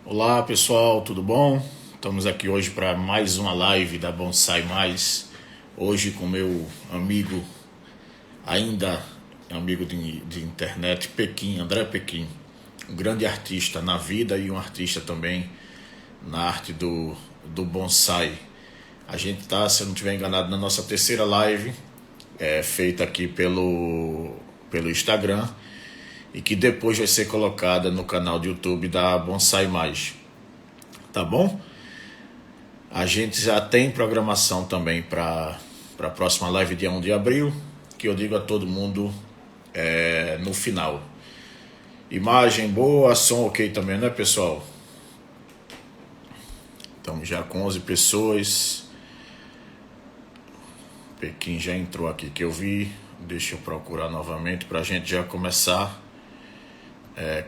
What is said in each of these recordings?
Olá pessoal, tudo bom? Estamos aqui hoje para mais uma live da Bonsai Mais. Hoje com meu amigo, ainda amigo de internet, Pequim, André Pequim. Um grande artista na vida e um artista também na arte do bonsai. A gente está, se eu não estiver enganado, na nossa terceira live, feita aqui pelo Instagram e que depois vai ser colocada no canal do YouTube da Bonsai Mais. Tá bom? A gente já tem programação também para a próxima live dia 1 de abril, que eu digo a todo mundo no final. Imagem boa, som ok também, né, pessoal? Estamos já com 11 pessoas. Pequim já entrou aqui que eu vi. Deixa eu procurar novamente para a gente já começar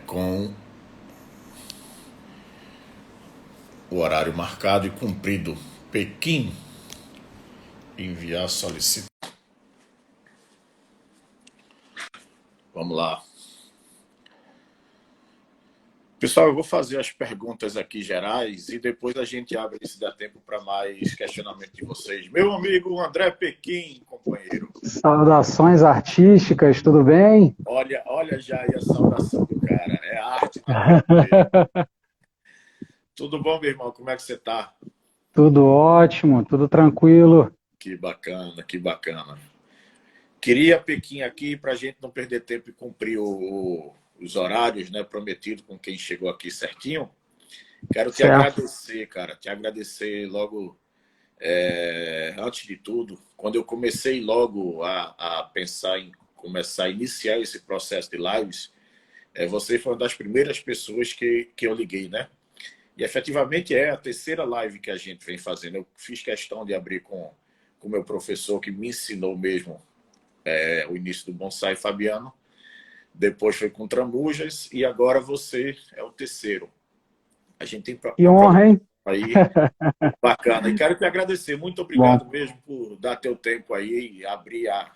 com o horário marcado e cumprido. Pequim, enviar solicitação. Vamos lá. Pessoal, eu vou fazer as perguntas aqui gerais e depois a gente abre se dá tempo para mais questionamento de vocês. Meu amigo André Pequim, companheiro. Saudações artísticas, tudo bem? Olha já aí a saudação do cara. É arte na veia mesmo. Tudo bom, meu irmão? Como é que você tá? Tudo ótimo, tudo tranquilo. Que bacana, que bacana. Queria Pequim aqui para a gente não perder tempo e cumprir os horários, né, prometido com quem chegou aqui certinho. Quero te Certo. agradecer, cara. Te agradecer logo. Antes de tudo, quando eu comecei logo a pensar em começar a iniciar esse processo de lives, você foi uma das primeiras pessoas que eu liguei, né? E efetivamente é a terceira live que a gente vem fazendo. Eu fiz questão de abrir com o meu professor que me ensinou mesmo o início do bonsai, Fabiano. Depois foi com Tramujas e agora você é o terceiro. A gente tem Que uma honra, programação hein? aí bacana. E quero te agradecer. Muito obrigado Bom, mesmo por dar teu tempo aí e abrir a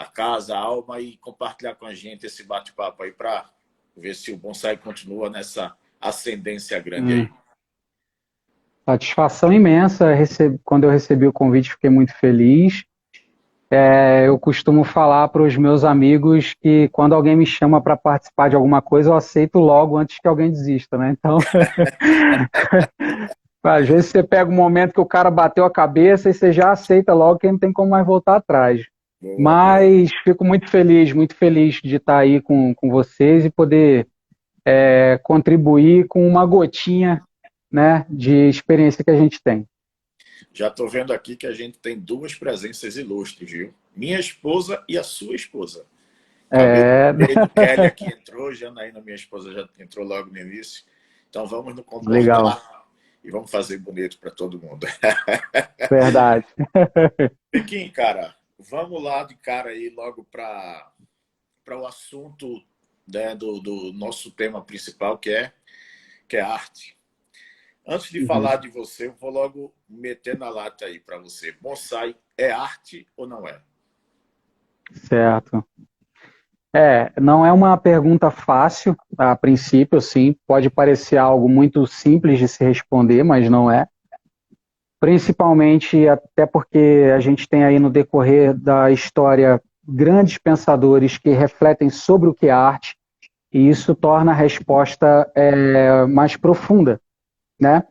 casa, a alma e compartilhar com a gente esse bate-papo aí para ver se o bonsai continua nessa ascendência grande aí. hum, satisfação imensa. Quando eu recebi o convite, fiquei muito feliz. Eu costumo falar para os meus amigos que quando alguém me chama para participar de alguma coisa, eu aceito logo antes que alguém desista, né? Então, às vezes você pega um momento que o cara bateu a cabeça e você já aceita logo que não tem como mais voltar atrás. Boa, boa. Mas fico muito feliz de estar aí com vocês e poder contribuir com uma gotinha, né, de experiência que a gente tem. Já estou vendo aqui que a gente tem duas presenças ilustres, viu? Minha esposa e a sua esposa. Acabei de É, ver, Kelly aqui entrou, Janaína, minha esposa, já entrou logo no início. Então vamos nos legal, comportar e vamos fazer bonito para todo mundo. verdade. Pequim, cara, vamos lá de cara aí logo para o assunto, né, do nosso tema principal, que é arte. Antes de Uhum, falar de você, eu vou logo meter na lata aí para você. Bonsai é arte ou não é? certo. Não é uma pergunta fácil, a princípio, sim. Pode parecer algo muito simples de se responder, mas não é. Principalmente até porque a gente tem aí no decorrer da história grandes pensadores que refletem sobre o que é arte, e isso torna a resposta mais profunda, né?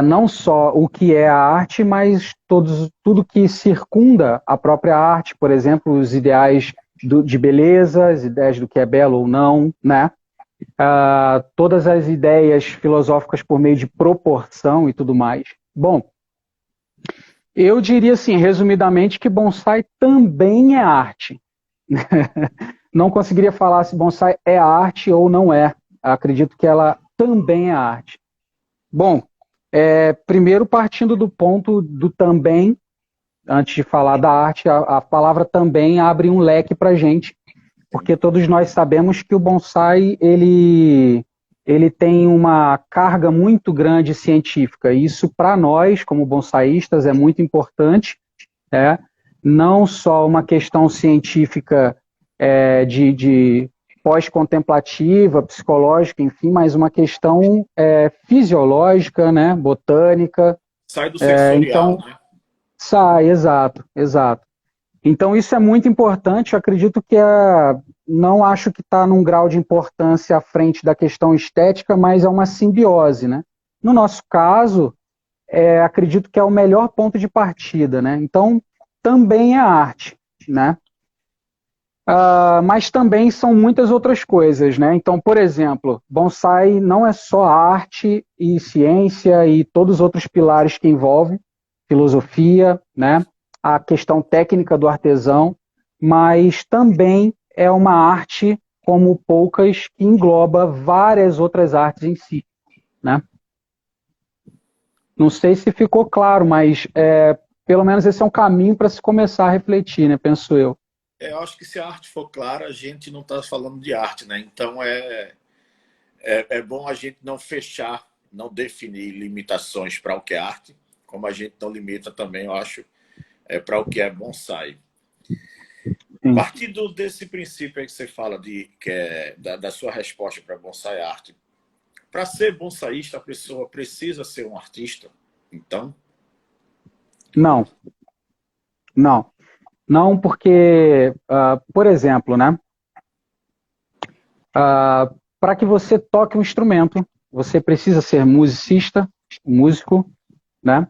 Não só o que é a arte, mas tudo que circunda a própria arte, por exemplo, os ideais de beleza, as ideias do que é belo ou não, né? Todas as ideias filosóficas por meio de proporção e tudo mais. Bom, eu diria assim, resumidamente, que bonsai também é arte. Não conseguiria falar se bonsai é arte ou não é. Acredito que ela também é arte. Bom, primeiro partindo do ponto do também, antes de falar da arte, a palavra também abre um leque para a gente, porque todos nós sabemos que o bonsai ele tem uma carga muito grande científica. E isso para nós, como bonsaístas, é muito importante, né? Não só uma questão científica de pós-contemplativa, psicológica, enfim, mas uma questão fisiológica, né, botânica. Sai do sensorial, Então, né? sai, exato, exato. Então, isso é muito importante. Eu acredito que não acho que está num grau de importância à frente da questão estética, mas é uma simbiose, né? No nosso caso, acredito que é o melhor ponto de partida, né? Então, também é arte, né? Mas também são muitas outras coisas, né? Então, por exemplo, bonsai não é só arte e ciência e todos os outros pilares que envolvem, filosofia, né? A questão técnica do artesão, mas também é uma arte como poucas que engloba várias outras artes em si, né? Não sei se ficou claro, mas pelo menos esse é um caminho para se começar a refletir, né? Penso eu. Eu acho que se a arte for clara, a gente não está falando de arte, né? Então é bom a gente não fechar, não definir limitações para o que é arte, como a gente não limita também, eu acho, para o que é bonsai. Sim. Partindo desse princípio aí que você fala da sua resposta para bonsai arte, para ser bonsaísta, a pessoa precisa ser um artista. Então, Não, não. Não, porque, por exemplo, né? Para que você toque um instrumento, você precisa ser musicista, músico, né?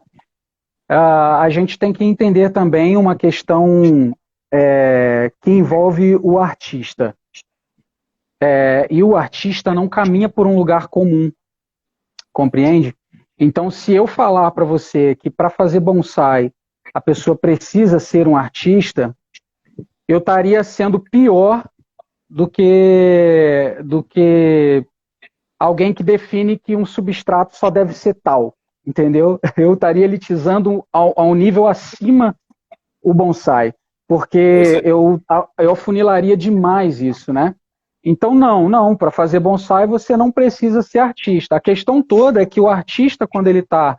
A gente tem que entender também uma questão que envolve o artista. E o artista não caminha por um lugar comum, compreende? Então, se eu falar para você que para fazer bonsai a pessoa precisa ser um artista, eu estaria sendo pior do que alguém que define que um substrato só deve ser tal, entendeu? Eu estaria elitizando a um nível acima o bonsai, pois porque é. eu afunilaria demais isso, né? Então, não, para fazer bonsai você não precisa ser artista. A questão toda é que o artista, quando ele está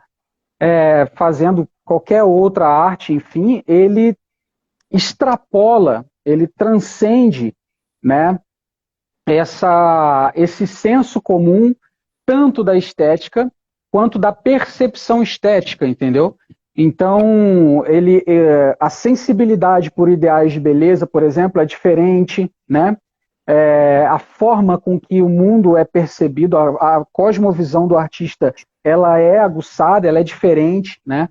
fazendo qualquer outra arte, enfim, ele extrapola, ele transcende, né, esse senso comum, tanto da estética quanto da percepção estética, entendeu? Então, a sensibilidade por ideais de beleza, por exemplo, é diferente, né? A forma com que o mundo é percebido, a cosmovisão do artista, ela é aguçada, ela é diferente, né?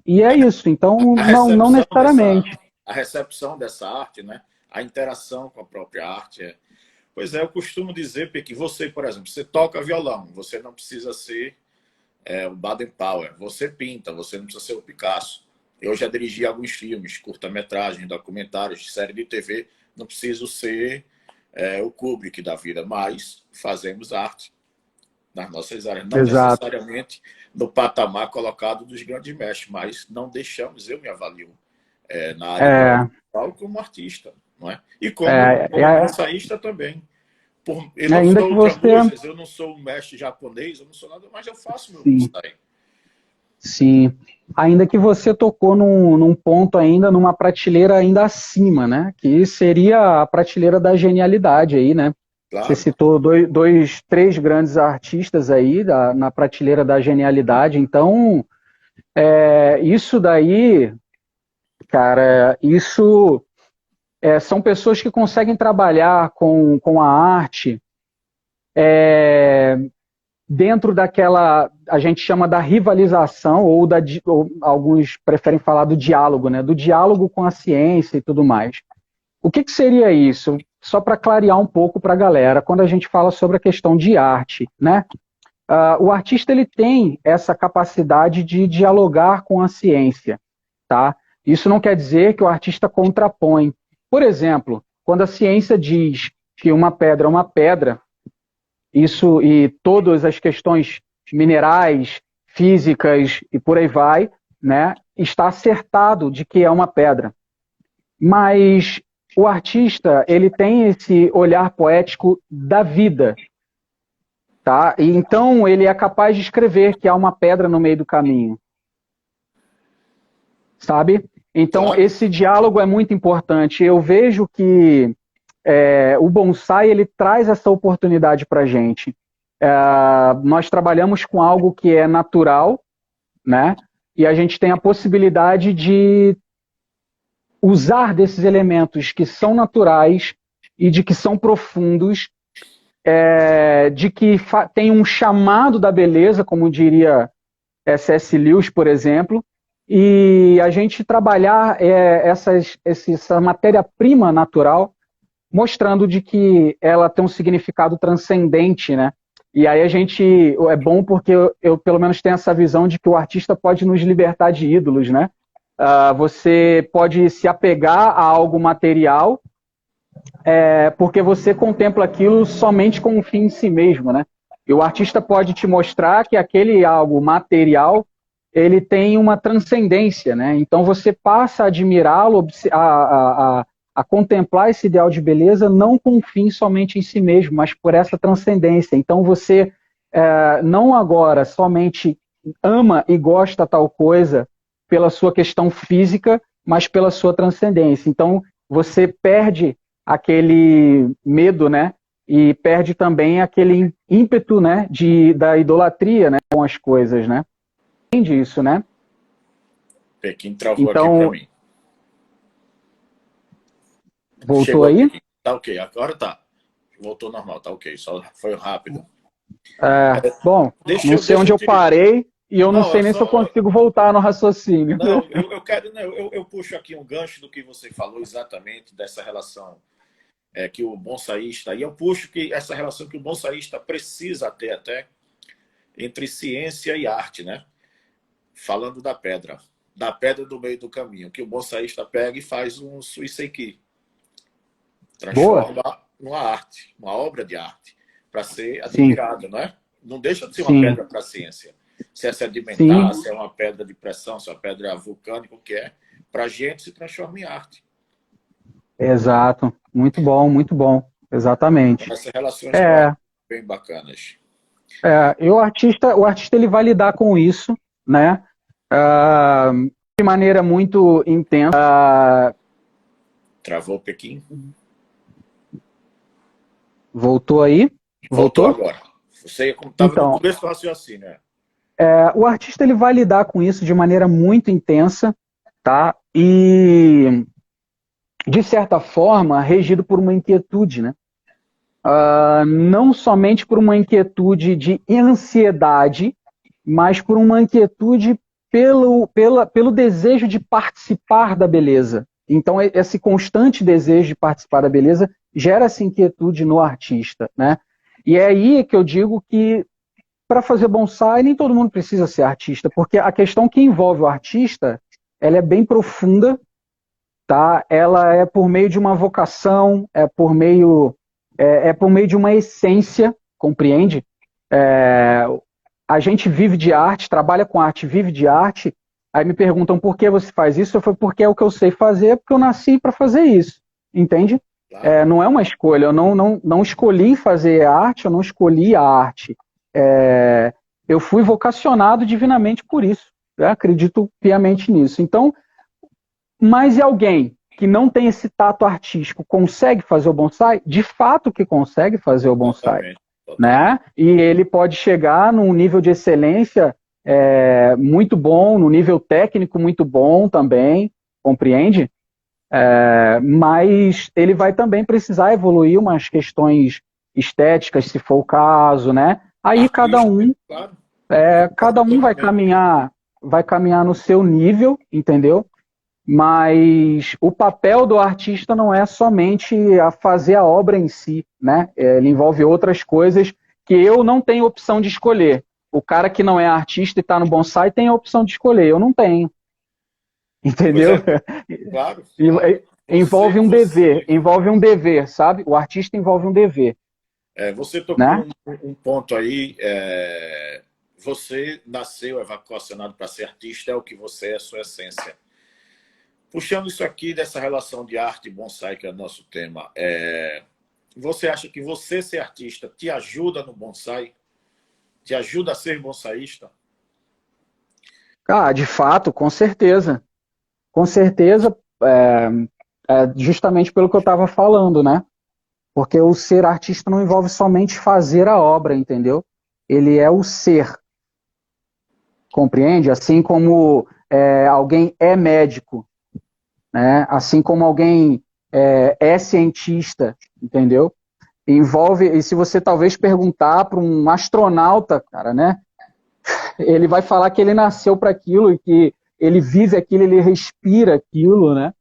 E é isso. Então, A não recepção dessa, necessariamente. a recepção dessa arte, né? A interação com a própria arte. Pois é, eu costumo dizer que você, por exemplo, você toca violão, você não precisa ser o Baden Powell, você pinta, você não precisa ser o Picasso. Eu já dirigi alguns filmes, curta-metragem, documentários, série de TV, não preciso ser o Kubrick da vida, mas fazemos arte nas nossas áreas, não Exato. necessariamente no patamar colocado dos grandes mestres, mas não deixamos, eu me avalio na área do É, audiovisual como artista, não é? E como, é, como é, bonsaísta também. Eu não ainda sou que você. ultramusas, eu não sou um mestre japonês, eu não sou nada, mas eu faço meu Sim, bonsai. sim. Ainda que você tocou num ponto ainda, numa prateleira ainda acima, né? Que seria a prateleira da genialidade aí, né? Você Claro. citou três grandes artistas aí na prateleira da genialidade. Então, isso daí, cara, isso são pessoas que conseguem trabalhar com a arte dentro daquela, a gente chama da rivalização, ou alguns preferem falar do diálogo, né? Do diálogo com a ciência e tudo mais. O que seria isso? Só para clarear um pouco para a galera, quando a gente fala sobre a questão de arte, né? O artista ele tem essa capacidade de dialogar com a ciência, tá? Isso não quer dizer que o artista contrapõe. Por exemplo, quando a ciência diz que uma pedra é uma pedra, isso e todas as questões minerais, físicas e por aí vai, né? Está acertado de que é uma pedra. Mas o artista, ele tem esse olhar poético da vida, tá? E então ele é capaz de escrever que há uma pedra no meio do caminho, sabe? Então Claro. esse diálogo é muito importante. Eu vejo que o bonsai ele traz essa oportunidade para a gente. Nós trabalhamos com algo que é natural, né? E a gente tem a possibilidade de usar desses elementos que são naturais e de que são profundos, de que tem um chamado da beleza, como diria C.S. Lewis, por exemplo, e a gente trabalhar essa matéria-prima natural, mostrando de que ela tem um significado transcendente, né? E aí é bom porque eu pelo menos tenho essa visão de que o artista pode nos libertar de ídolos, né? Você pode se apegar a algo material, porque você contempla aquilo somente como um fim em si mesmo, né? E o artista pode te mostrar que aquele algo material, ele tem uma transcendência, né? Então você passa a admirá-lo, a contemplar esse ideal de beleza não com um fim somente em si mesmo, mas por essa transcendência. Então você não agora somente ama e gosta tal coisa pela sua questão física, mas pela sua transcendência. Então você perde aquele medo, né? E perde também aquele ímpeto, né? Da idolatria, né? Com as coisas, né? Entende isso, né? Pequim travou aqui Então, para mim. voltou Chegou aí? Pequim. Tá ok, agora tá. Voltou normal, tá ok. Só foi rápido. Bom, não sei onde eu parei e eu não sei nem se eu consigo voltar no raciocínio. Não, eu quero, não, eu puxo aqui um gancho do que você falou exatamente dessa relação que o bonsaísta, e eu puxo que essa relação que o bonsaísta precisa ter até entre ciência e arte, né? Falando da pedra do meio do caminho, que o bonsaísta pega e faz um suiseki, transforma numa arte, uma obra de arte, para ser admirada, não é? Não deixa de ser uma pedra para a ciência. Se é sedimentar, se é uma pedra de pressão, se é uma pedra vulcânica, o que é, para a gente se transforma em arte. Exato, muito bom, exatamente. Essas relações são bem bacanas. E o artista ele vai lidar com isso, né? De maneira muito intensa. Travou Pequim? Voltou aí? Voltou agora. Você estava no começo do raciocínio, né? O artista ele vai lidar com isso de maneira muito intensa, tá? E de certa forma regido por uma inquietude, né? Não somente por uma inquietude de ansiedade, mas por uma inquietude pelo desejo de participar da beleza. Então, esse constante desejo de participar da beleza gera essa inquietude no artista, né? E é aí que eu digo que, para fazer bonsai, nem todo mundo precisa ser artista, porque a questão que envolve o artista, ela é bem profunda, tá? Ela é por meio de uma vocação, é por meio de uma essência, compreende? A gente vive de arte, trabalha com arte, vive de arte. Aí me perguntam por que você faz isso? Eu falo, porque é o que eu sei fazer, porque eu nasci para fazer isso, entende? Claro. Não é uma escolha, eu não escolhi fazer arte, eu não escolhi a arte. Eu fui vocacionado divinamente por isso, acredito piamente nisso. Então, mas e alguém que não tem esse tato artístico consegue fazer o bonsai? De fato que consegue fazer o bonsai. Né? E ele pode chegar num nível de excelência muito bom, no nível técnico muito bom também, compreende? Mas ele vai também precisar evoluir umas questões estéticas, se for o caso, né? Aí cada um vai caminhar no seu nível, entendeu? Mas o papel do artista não é somente a fazer a obra em si, né? Ele envolve outras coisas que eu não tenho opção de escolher. O cara que não é artista e está no bonsai tem a opção de escolher, eu não tenho. Entendeu? Claro. Envolve um dever, sabe? O artista envolve um dever. Você tocou um ponto aí, você nasceu evacuacionado para ser artista, é o que você é, a sua essência. Puxando isso aqui dessa relação de arte e bonsai, que é o nosso tema, você acha que você ser artista te ajuda no bonsai? Te ajuda a ser bonsaísta? De fato, com certeza. Com certeza, justamente pelo que eu estava falando, né? Porque o ser artista não envolve somente fazer a obra, entendeu? Ele é o ser, compreende? Assim como alguém é médico, né? Assim como alguém é cientista, entendeu? Envolve, e se você talvez perguntar para um astronauta, cara, né? Ele vai falar que ele nasceu para aquilo e que ele vive aquilo, ele respira aquilo, né?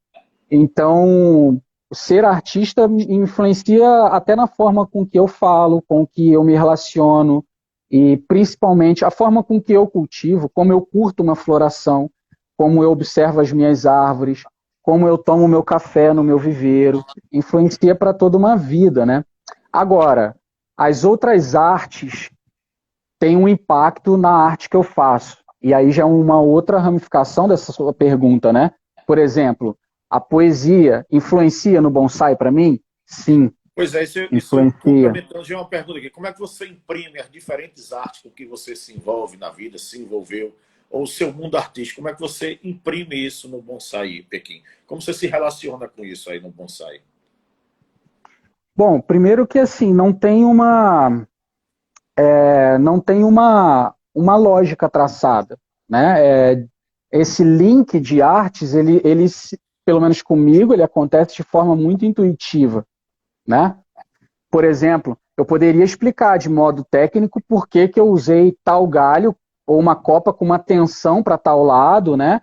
Então, ser artista influencia até na forma com que eu falo, com que eu me relaciono e principalmente a forma com que eu cultivo, como eu curto uma floração, como eu observo as minhas árvores, como eu tomo meu café no meu viveiro, influencia para toda uma vida, né? Agora, as outras artes têm um impacto na arte que eu faço. E aí já é uma outra ramificação dessa sua pergunta, né? Por exemplo, a poesia influencia no bonsai para mim? Sim, Pois é, isso influencia. complementando, já é uma pergunta aqui. Como é que você imprime as diferentes artes com que você se envolve na vida, se envolveu, ou o seu mundo artístico, como é que você imprime isso no bonsai, Pequim? Como você se relaciona com isso aí no bonsai? Bom, primeiro que assim, não tem uma lógica traçada, né? Esse link de artes, pelo menos comigo, ele acontece de forma muito intuitiva, né? Por exemplo, eu poderia explicar de modo técnico por que que eu usei tal galho ou uma copa com uma tensão para tal lado, né?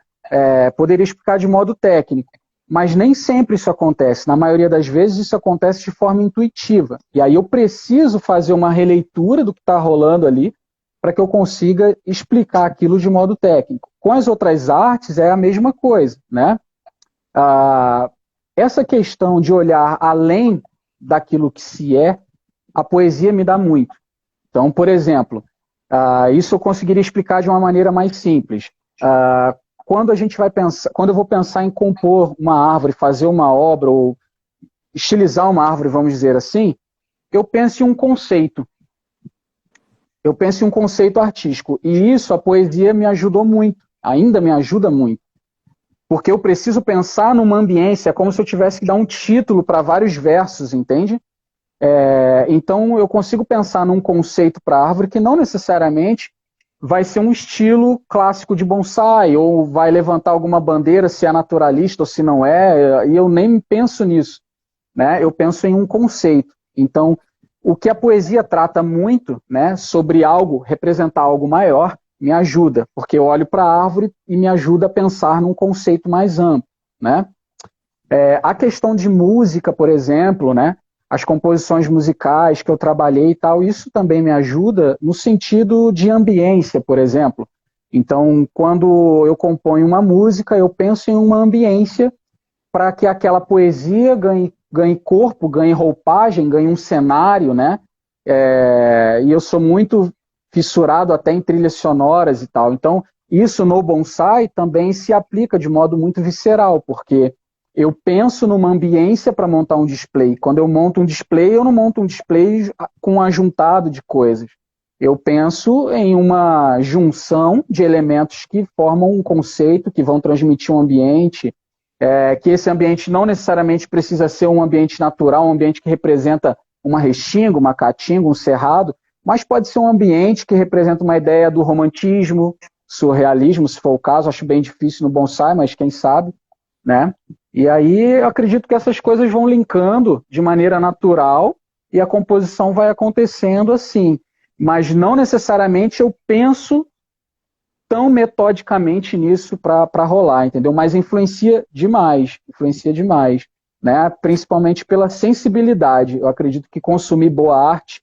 Poderia explicar de modo técnico, mas nem sempre isso acontece. Na maioria das vezes isso acontece de forma intuitiva. E aí eu preciso fazer uma releitura do que está rolando ali para que eu consiga explicar aquilo de modo técnico. Com as outras artes é a mesma coisa, né? Ah, essa questão de olhar além daquilo que se é, a poesia me dá muito. Então, por exemplo, isso eu conseguiria explicar de uma maneira mais simples. Quando a gente vai pensar, quando eu vou pensar em compor uma árvore, fazer uma obra ou estilizar uma árvore, vamos dizer assim, eu penso em um conceito. Eu penso em um conceito artístico. E isso a poesia me ajudou muito, ainda me ajuda muito. Porque eu preciso pensar numa ambiência, é como se eu tivesse que dar um título para vários versos, entende? Então eu consigo pensar num conceito para árvore que não necessariamente vai ser um estilo clássico de bonsai, ou vai levantar alguma bandeira se é naturalista ou se não é, e eu nem penso nisso, né? Eu penso em um conceito. Então, o que a poesia trata muito, né, sobre algo, representar algo maior, me ajuda, porque eu olho para a árvore e me ajuda a pensar num conceito mais amplo, né? A questão de música, por exemplo, né? As composições musicais que eu trabalhei e tal, isso também me ajuda no sentido de ambiência, por exemplo. Então, quando eu componho uma música, eu penso em uma ambiência para que aquela poesia ganhe corpo, ganhe roupagem, ganhe um cenário, né? E eu sou muito fissurado até em trilhas sonoras e tal. Então, isso no bonsai também se aplica de modo muito visceral, porque eu penso numa ambiência para montar um display. Quando eu monto um display, eu não monto um display com um ajuntado de coisas. Eu penso em uma junção de elementos que formam um conceito, que vão transmitir um ambiente, que esse ambiente não necessariamente precisa ser um ambiente natural, um ambiente que representa uma restinga, uma caatinga, um cerrado, mas pode ser um ambiente que representa uma ideia do romantismo, surrealismo, se for o caso. Acho bem difícil no bonsai, mas quem sabe, né? E aí eu acredito que essas coisas vão linkando de maneira natural e a composição vai acontecendo assim. Mas não necessariamente eu penso tão metodicamente nisso para rolar, entendeu? Mas influencia demais, né? Principalmente pela sensibilidade. Eu acredito que consumir boa arte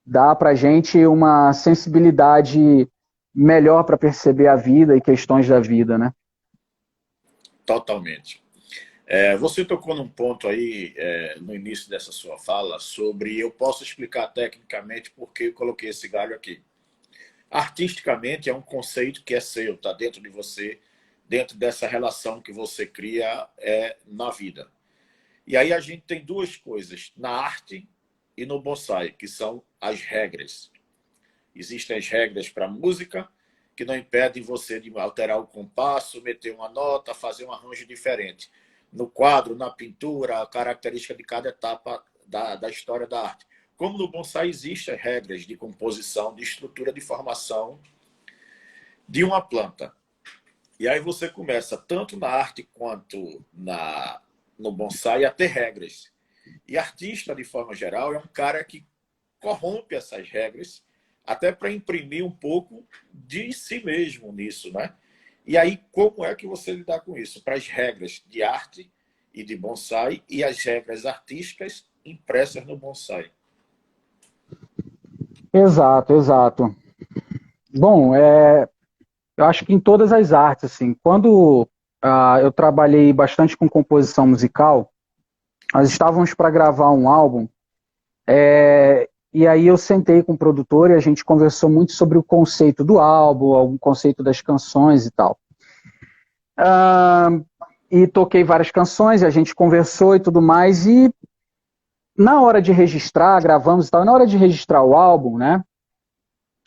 dá para gente uma sensibilidade melhor para perceber a vida e questões da vida, né? Totalmente. Você tocou num ponto aí, no início dessa sua fala, sobre eu posso explicar tecnicamente por que eu coloquei esse galho aqui. Artisticamente é um conceito que é seu, está dentro de você, dentro dessa relação que você cria na vida. E aí a gente tem duas coisas, na arte e no bonsai, que são as regras. Existem as regras para a música, que não impedem você de alterar o compasso, meter uma nota, fazer um arranjo diferente. No quadro, na pintura, a característica de cada etapa da história da arte. Como no bonsai existem regras de composição, de estrutura de formação de uma planta. E aí você começa, tanto na arte quanto no bonsai, a ter regras. E artista, de forma geral, é um cara que corrompe essas regras, até para imprimir um pouco de si mesmo nisso, né? E aí, como é que você lidar com isso? Para as regras de arte e de bonsai e as regras artísticas impressas no bonsai. Exato, exato. Bom, eu acho que em todas as artes, assim, quando eu trabalhei bastante com composição musical, nós estávamos para gravar um álbum, e aí eu sentei com o produtor e a gente conversou muito sobre o conceito do álbum, o conceito das canções e tal. E toquei várias canções, e a gente conversou e tudo mais, e na hora de registrar, gravamos e tal, na hora de registrar o álbum, né,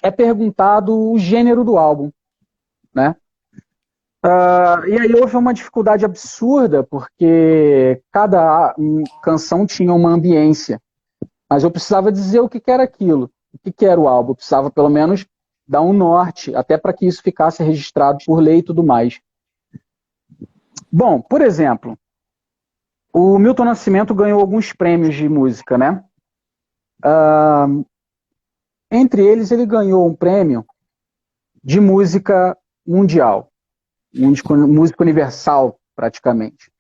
é perguntado o gênero do álbum, né? E aí houve uma dificuldade absurda, porque cada canção tinha uma ambiência. Mas eu precisava dizer o que era aquilo, o que era o álbum. Eu precisava, pelo menos, dar um norte, até para que isso ficasse registrado por lei e tudo mais. Bom, por exemplo, o Milton Nascimento ganhou alguns prêmios de música, né? Entre eles, ele ganhou um prêmio de música mundial, música universal, praticamente.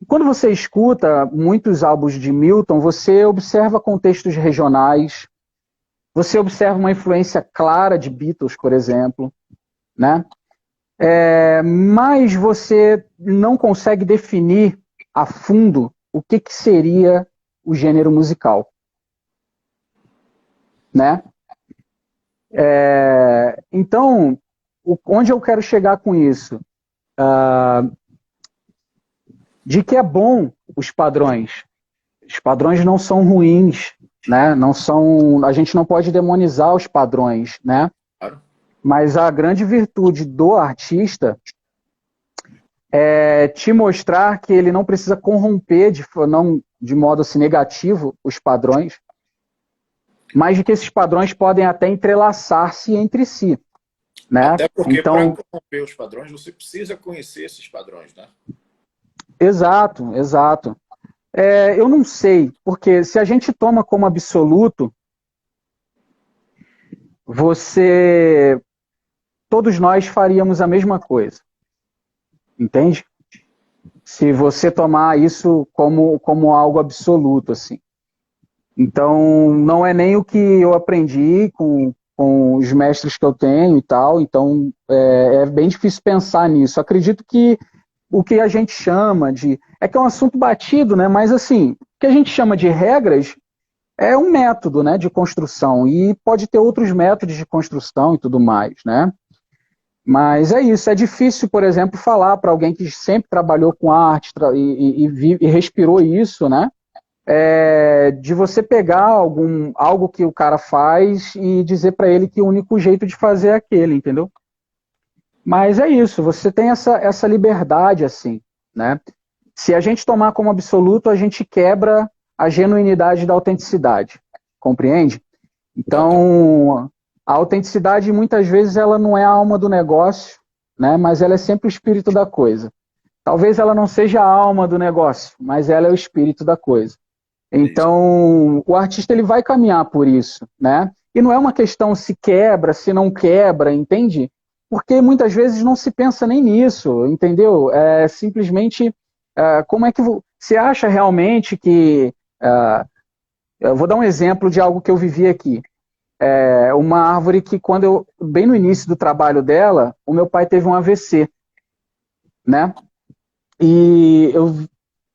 Quando você escuta muitos álbuns de Milton, você observa contextos regionais, você observa uma influência clara de Beatles, por exemplo, né? Mas você não consegue definir a fundo o que seria o gênero musical, né? Então, onde eu quero chegar com isso? De que é bom os padrões. Os padrões não são ruins, né? Não são, a gente não pode demonizar os padrões, né? Mas a grande virtude do artista é te mostrar que ele não precisa corromper de modo assim, negativo os padrões, mas de que esses padrões podem até entrelaçar-se entre si, né? Até porque então, para corromper os padrões, você precisa conhecer esses padrões, né? Exato, exato. Eu não sei, porque se a gente toma como absoluto, todos nós faríamos a mesma coisa, entende? Se você tomar isso como algo absoluto, assim. Então, não é nem o que eu aprendi com os mestres que eu tenho e tal, então é bem difícil pensar nisso. Acredito que o que a gente chama de... É que é um assunto batido, né? Mas, assim, o que a gente chama de regras é um método, né, de construção, e pode ter outros métodos de construção e tudo mais, né? Mas é isso, é difícil, por exemplo, falar para alguém que sempre trabalhou com arte e respirou isso, né? De você pegar algo que o cara faz e dizer para ele que o único jeito de fazer é aquele, entendeu? Mas é isso, você tem essa liberdade, assim, né? Se a gente tomar como absoluto, a gente quebra a genuinidade da autenticidade, compreende? Então, a autenticidade, muitas vezes, ela não é a alma do negócio, né? Mas ela é sempre o espírito da coisa. Talvez ela não seja a alma do negócio, mas ela é o espírito da coisa. Então, o artista ele vai caminhar por isso, né? E não é uma questão se quebra, se não quebra, entende? Porque muitas vezes não se pensa nem nisso, entendeu? Simplesmente, como é que você acha realmente que... eu vou dar um exemplo de algo que eu vivi aqui. Uma árvore que, bem no início do trabalho dela, o meu pai teve um AVC, né? E eu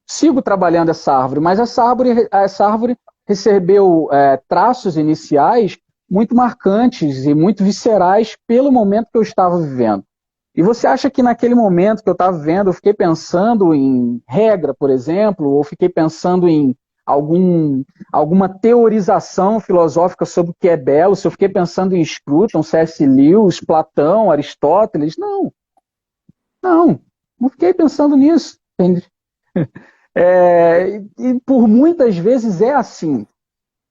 sigo trabalhando essa árvore, mas essa árvore recebeu traços iniciais muito marcantes e muito viscerais pelo momento que eu estava vivendo. E você acha que naquele momento que eu estava vivendo, eu fiquei pensando em regra, por exemplo, ou fiquei pensando em alguma teorização filosófica sobre o que é belo, se eu fiquei pensando em Scruton, C.S. Lewis, Platão, Aristóteles? Não fiquei pensando nisso, entende? E por muitas vezes é assim.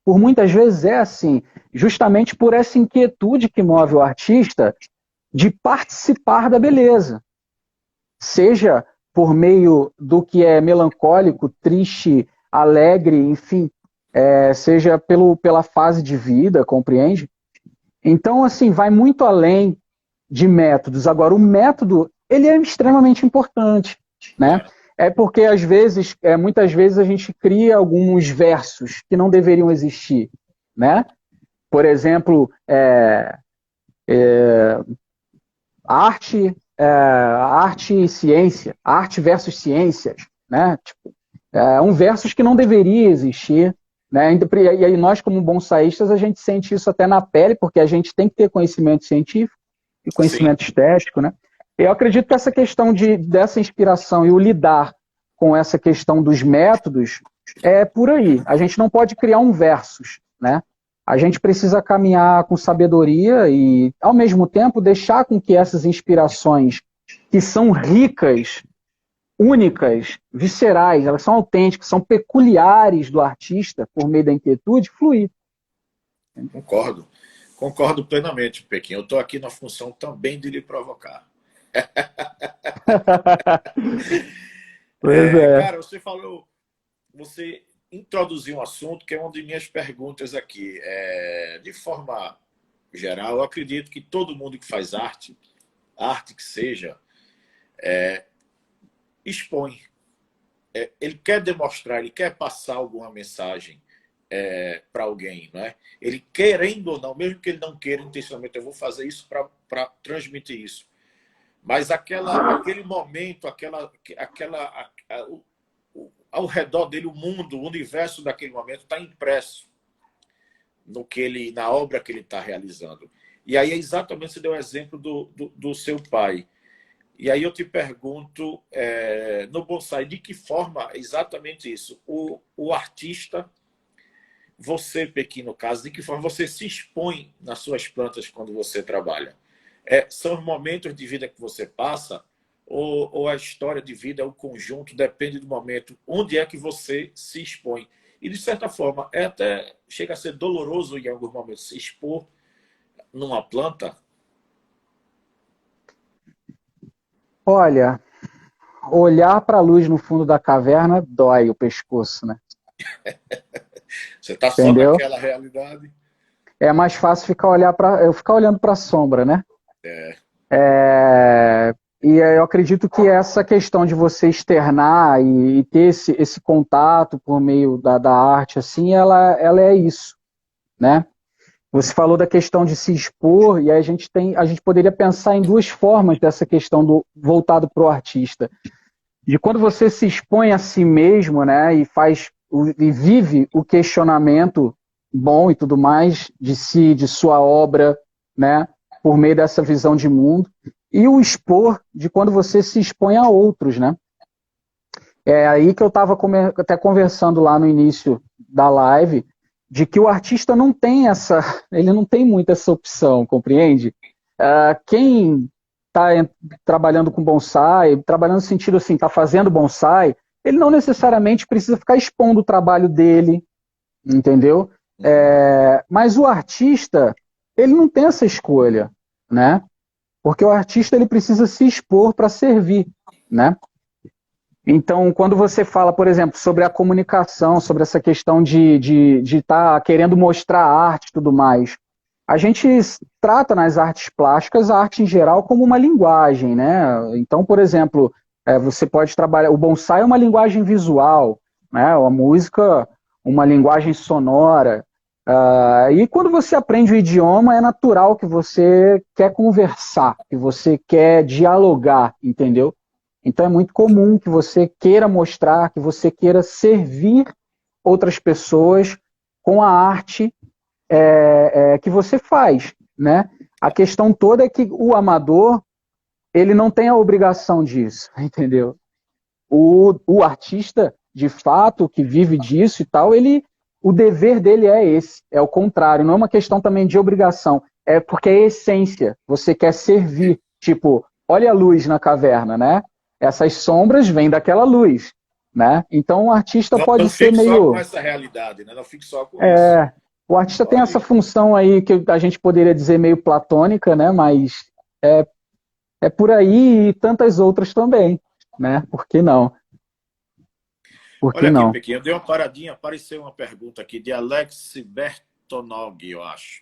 Por muitas vezes é assim. Justamente por essa inquietude que move o artista de participar da beleza. Seja por meio do que é melancólico, triste, alegre, enfim, seja pela fase de vida, compreende? Então, assim, vai muito além de métodos. Agora, o método, ele é extremamente importante, né? É porque, às vezes, muitas vezes a gente cria alguns versos que não deveriam existir, né? Por exemplo, arte e ciência, arte versus ciências, né? Tipo, versos que não deveria existir, né? E aí nós, como bonsaístas, a gente sente isso até na pele, porque a gente tem que ter conhecimento científico e Sim. conhecimento estético, né? Eu acredito que essa questão dessa inspiração e o lidar com essa questão dos métodos é por aí. A gente não pode criar um versus, né? A gente precisa caminhar com sabedoria e, ao mesmo tempo, deixar com que essas inspirações, que são ricas, únicas, viscerais, elas são autênticas, são peculiares do artista, por meio da inquietude, fluir. Concordo. Concordo plenamente, Pequim. Eu estou aqui na função também de lhe provocar. Pois é. Cara, você falou, você introduziu um assunto que é uma de minhas perguntas aqui. De forma geral, eu acredito que todo mundo que faz arte, arte que seja, expõe. Ele quer demonstrar, ele quer passar alguma mensagem para alguém, não é? Ele querendo ou não, mesmo que ele não queira intencionalmente, eu vou fazer isso para transmitir isso. Mas aquele momento, ao redor dele, o mundo, o universo daquele momento está impresso na obra que ele está realizando. E aí, exatamente, você deu o exemplo do seu pai. E aí eu te pergunto, no bonsai, de que forma exatamente isso? O artista, você, Pequim, no caso, de que forma você se expõe nas suas plantas quando você trabalha? São os momentos de vida que você passa ou a história de vida, o conjunto, depende do momento, onde é que você se expõe. E, de certa forma, até chega a ser doloroso em alguns momentos se expor numa planta. Olha, olhar para a luz no fundo da caverna dói o pescoço, né? Você está só Entendeu? naquela realidade. É mais fácil eu ficar olhando para a sombra, né? É, E eu acredito que essa questão de você externar e ter esse contato por meio da arte, assim, ela é isso, né? Você falou da questão de se expor, e aí a gente poderia pensar em duas formas dessa questão voltado para o artista. De quando você se expõe a si mesmo, né, e vive o questionamento bom e tudo mais de si, de sua obra, né, por meio dessa visão de mundo, e o expor de quando você se expõe a outros, né? É aí que eu estava até conversando lá no início da live, de que o artista não tem ele não tem muito essa opção, compreende? Quem está trabalhando com bonsai, trabalhando no sentido assim, está fazendo bonsai, ele não necessariamente precisa ficar expondo o trabalho dele, entendeu? Mas o artista, ele não tem essa escolha, né? Porque o artista ele precisa se expor para servir, né? Então, quando você fala, por exemplo, sobre a comunicação, sobre essa questão de estar querendo mostrar arte e tudo mais, a gente trata nas artes plásticas a arte em geral como uma linguagem, né? Então, por exemplo, você pode trabalhar. O bonsai é uma linguagem visual, né? A música, uma linguagem sonora. E quando você aprende o idioma, é natural que você quer conversar, que você quer dialogar, entendeu? Então é muito comum que você queira mostrar, que você queira servir outras pessoas com a arte que você faz, né? A questão toda é que o amador, ele não tem a obrigação disso, entendeu? O artista, de fato, que vive disso e tal, o dever dele é esse, é o contrário, não é uma questão também de obrigação, é porque é essência, você quer servir, tipo, olha a luz na caverna, né? Essas sombras vêm daquela luz. né? Então o artista Não, pode não ser fique só com meio... essa realidade, né? Não fique só com isso. O artista tem Olha essa aí. função aí que a gente poderia dizer meio platônica, né? Mas é por aí e tantas outras também, né? Por que não? Por Olha que aqui, não? Pequim, eu dei uma paradinha, apareceu uma pergunta aqui de Alex Bertonog, eu acho.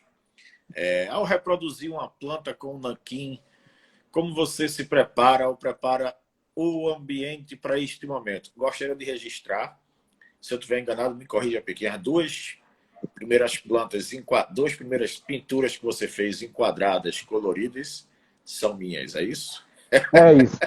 Ao reproduzir uma planta com nanquim, como você se prepara ou prepara o ambiente para este momento? Gostaria de registrar, se eu estiver enganado, me corrija, Pequim, as duas primeiras plantas, duas primeiras pinturas que você fez enquadradas, coloridas, são minhas, é isso? É isso.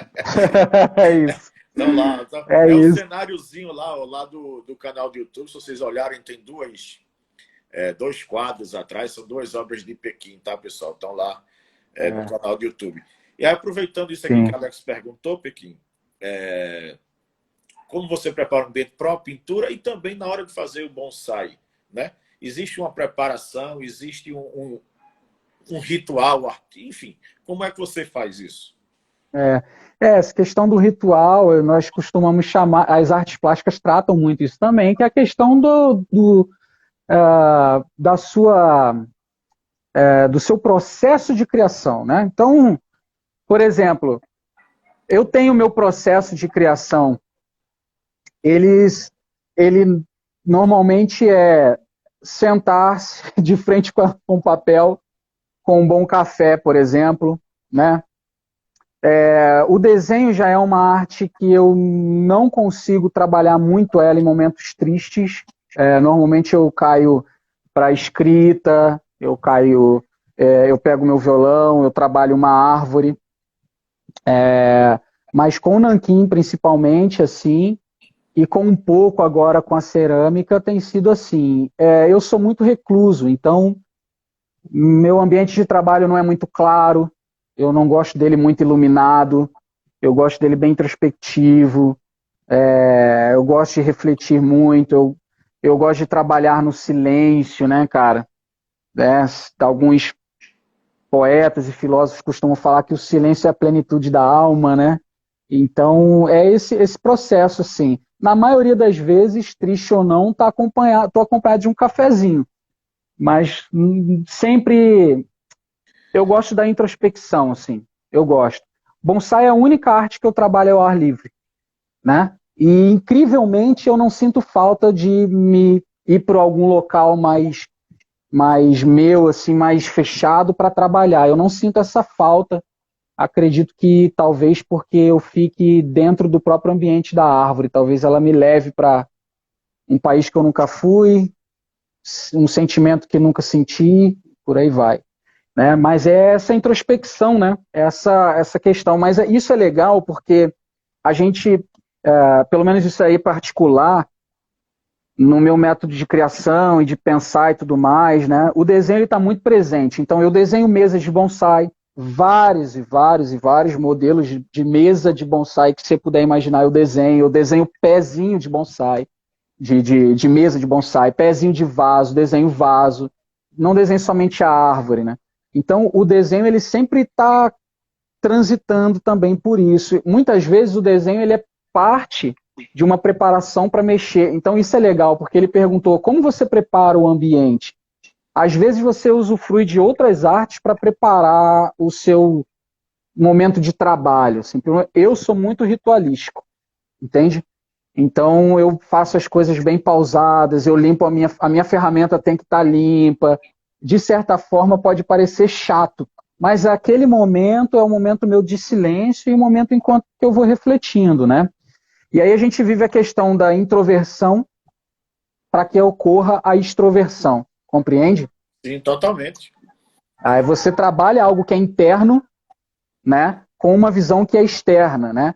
É isso. Então lá, tá, É é o isso. cenáriozinho lá, ó, lá do canal do YouTube, se vocês olharem, tem dois quadros atrás, são duas obras de Pequim, tá, pessoal? Estão lá no É, canal do YouTube. E aí, aproveitando isso aqui que sim. a Alex perguntou, Pequim, como você prepara um ambiente para a pintura e também na hora de fazer o bonsai, né? Existe uma preparação, existe um ritual, enfim, como é que você faz isso? É, essa questão do ritual, nós costumamos chamar, as artes plásticas tratam muito isso também, que é a questão da sua, do seu processo de criação, né? Então, por exemplo, eu tenho meu processo de criação, ele normalmente é sentar-se de frente com um papel, com um bom café, por exemplo, né? O desenho já é uma arte que eu não consigo trabalhar muito ela em momentos tristes. Normalmente eu caio para a escrita, eu pego meu violão, eu trabalho uma árvore, mas com o nanquim principalmente assim, e com um pouco agora com a cerâmica tem sido assim. Eu sou muito recluso, então meu ambiente de trabalho não é muito claro, eu não gosto dele muito iluminado, eu gosto dele bem introspectivo, eu gosto de refletir muito, eu gosto de trabalhar no silêncio, né, cara? É, alguns poetas e filósofos costumam falar que o silêncio é a plenitude da alma, né? Então, é esse processo, assim. Na maioria das vezes, triste ou não, tô acompanhado de um cafezinho. Mas sempre eu gosto da introspecção, assim. Eu gosto. Bonsai é a única arte que eu trabalho ao ar livre, né? E incrivelmente eu não sinto falta de me ir para algum local mais meu, assim, mais fechado para trabalhar. Eu não sinto essa falta. Acredito que talvez porque eu fique dentro do próprio ambiente da árvore, talvez ela me leve para um país que eu nunca fui, um sentimento que nunca senti, por aí vai. Né? Mas é essa introspecção, né? Essa questão. Mas isso é legal porque a gente, pelo menos isso aí particular, no meu método de criação e de pensar e tudo mais, né? O desenho está muito presente. Então eu desenho mesas de bonsai, vários e vários e vários modelos de mesa de bonsai que você puder imaginar eu desenho pezinho de bonsai, de mesa de bonsai, pezinho de vaso, desenho vaso, não desenho somente a árvore, né? Então o desenho ele sempre está transitando também por isso. Muitas vezes o desenho ele é parte de uma preparação para mexer. Então isso é legal, porque ele perguntou como você prepara o ambiente. Às vezes você usufrui de outras artes para preparar o seu momento de trabalho. Assim. Eu sou muito ritualístico, entende? Então eu faço as coisas bem pausadas, eu limpo a minha ferramenta tem que estar limpa. De certa forma pode parecer chato, mas aquele momento é o momento meu de silêncio e o momento enquanto que eu vou refletindo, né? E aí a gente vive a questão da introversão para que ocorra a extroversão, compreende? Sim, totalmente. Aí você trabalha algo que é interno, né, com uma visão que é externa, né?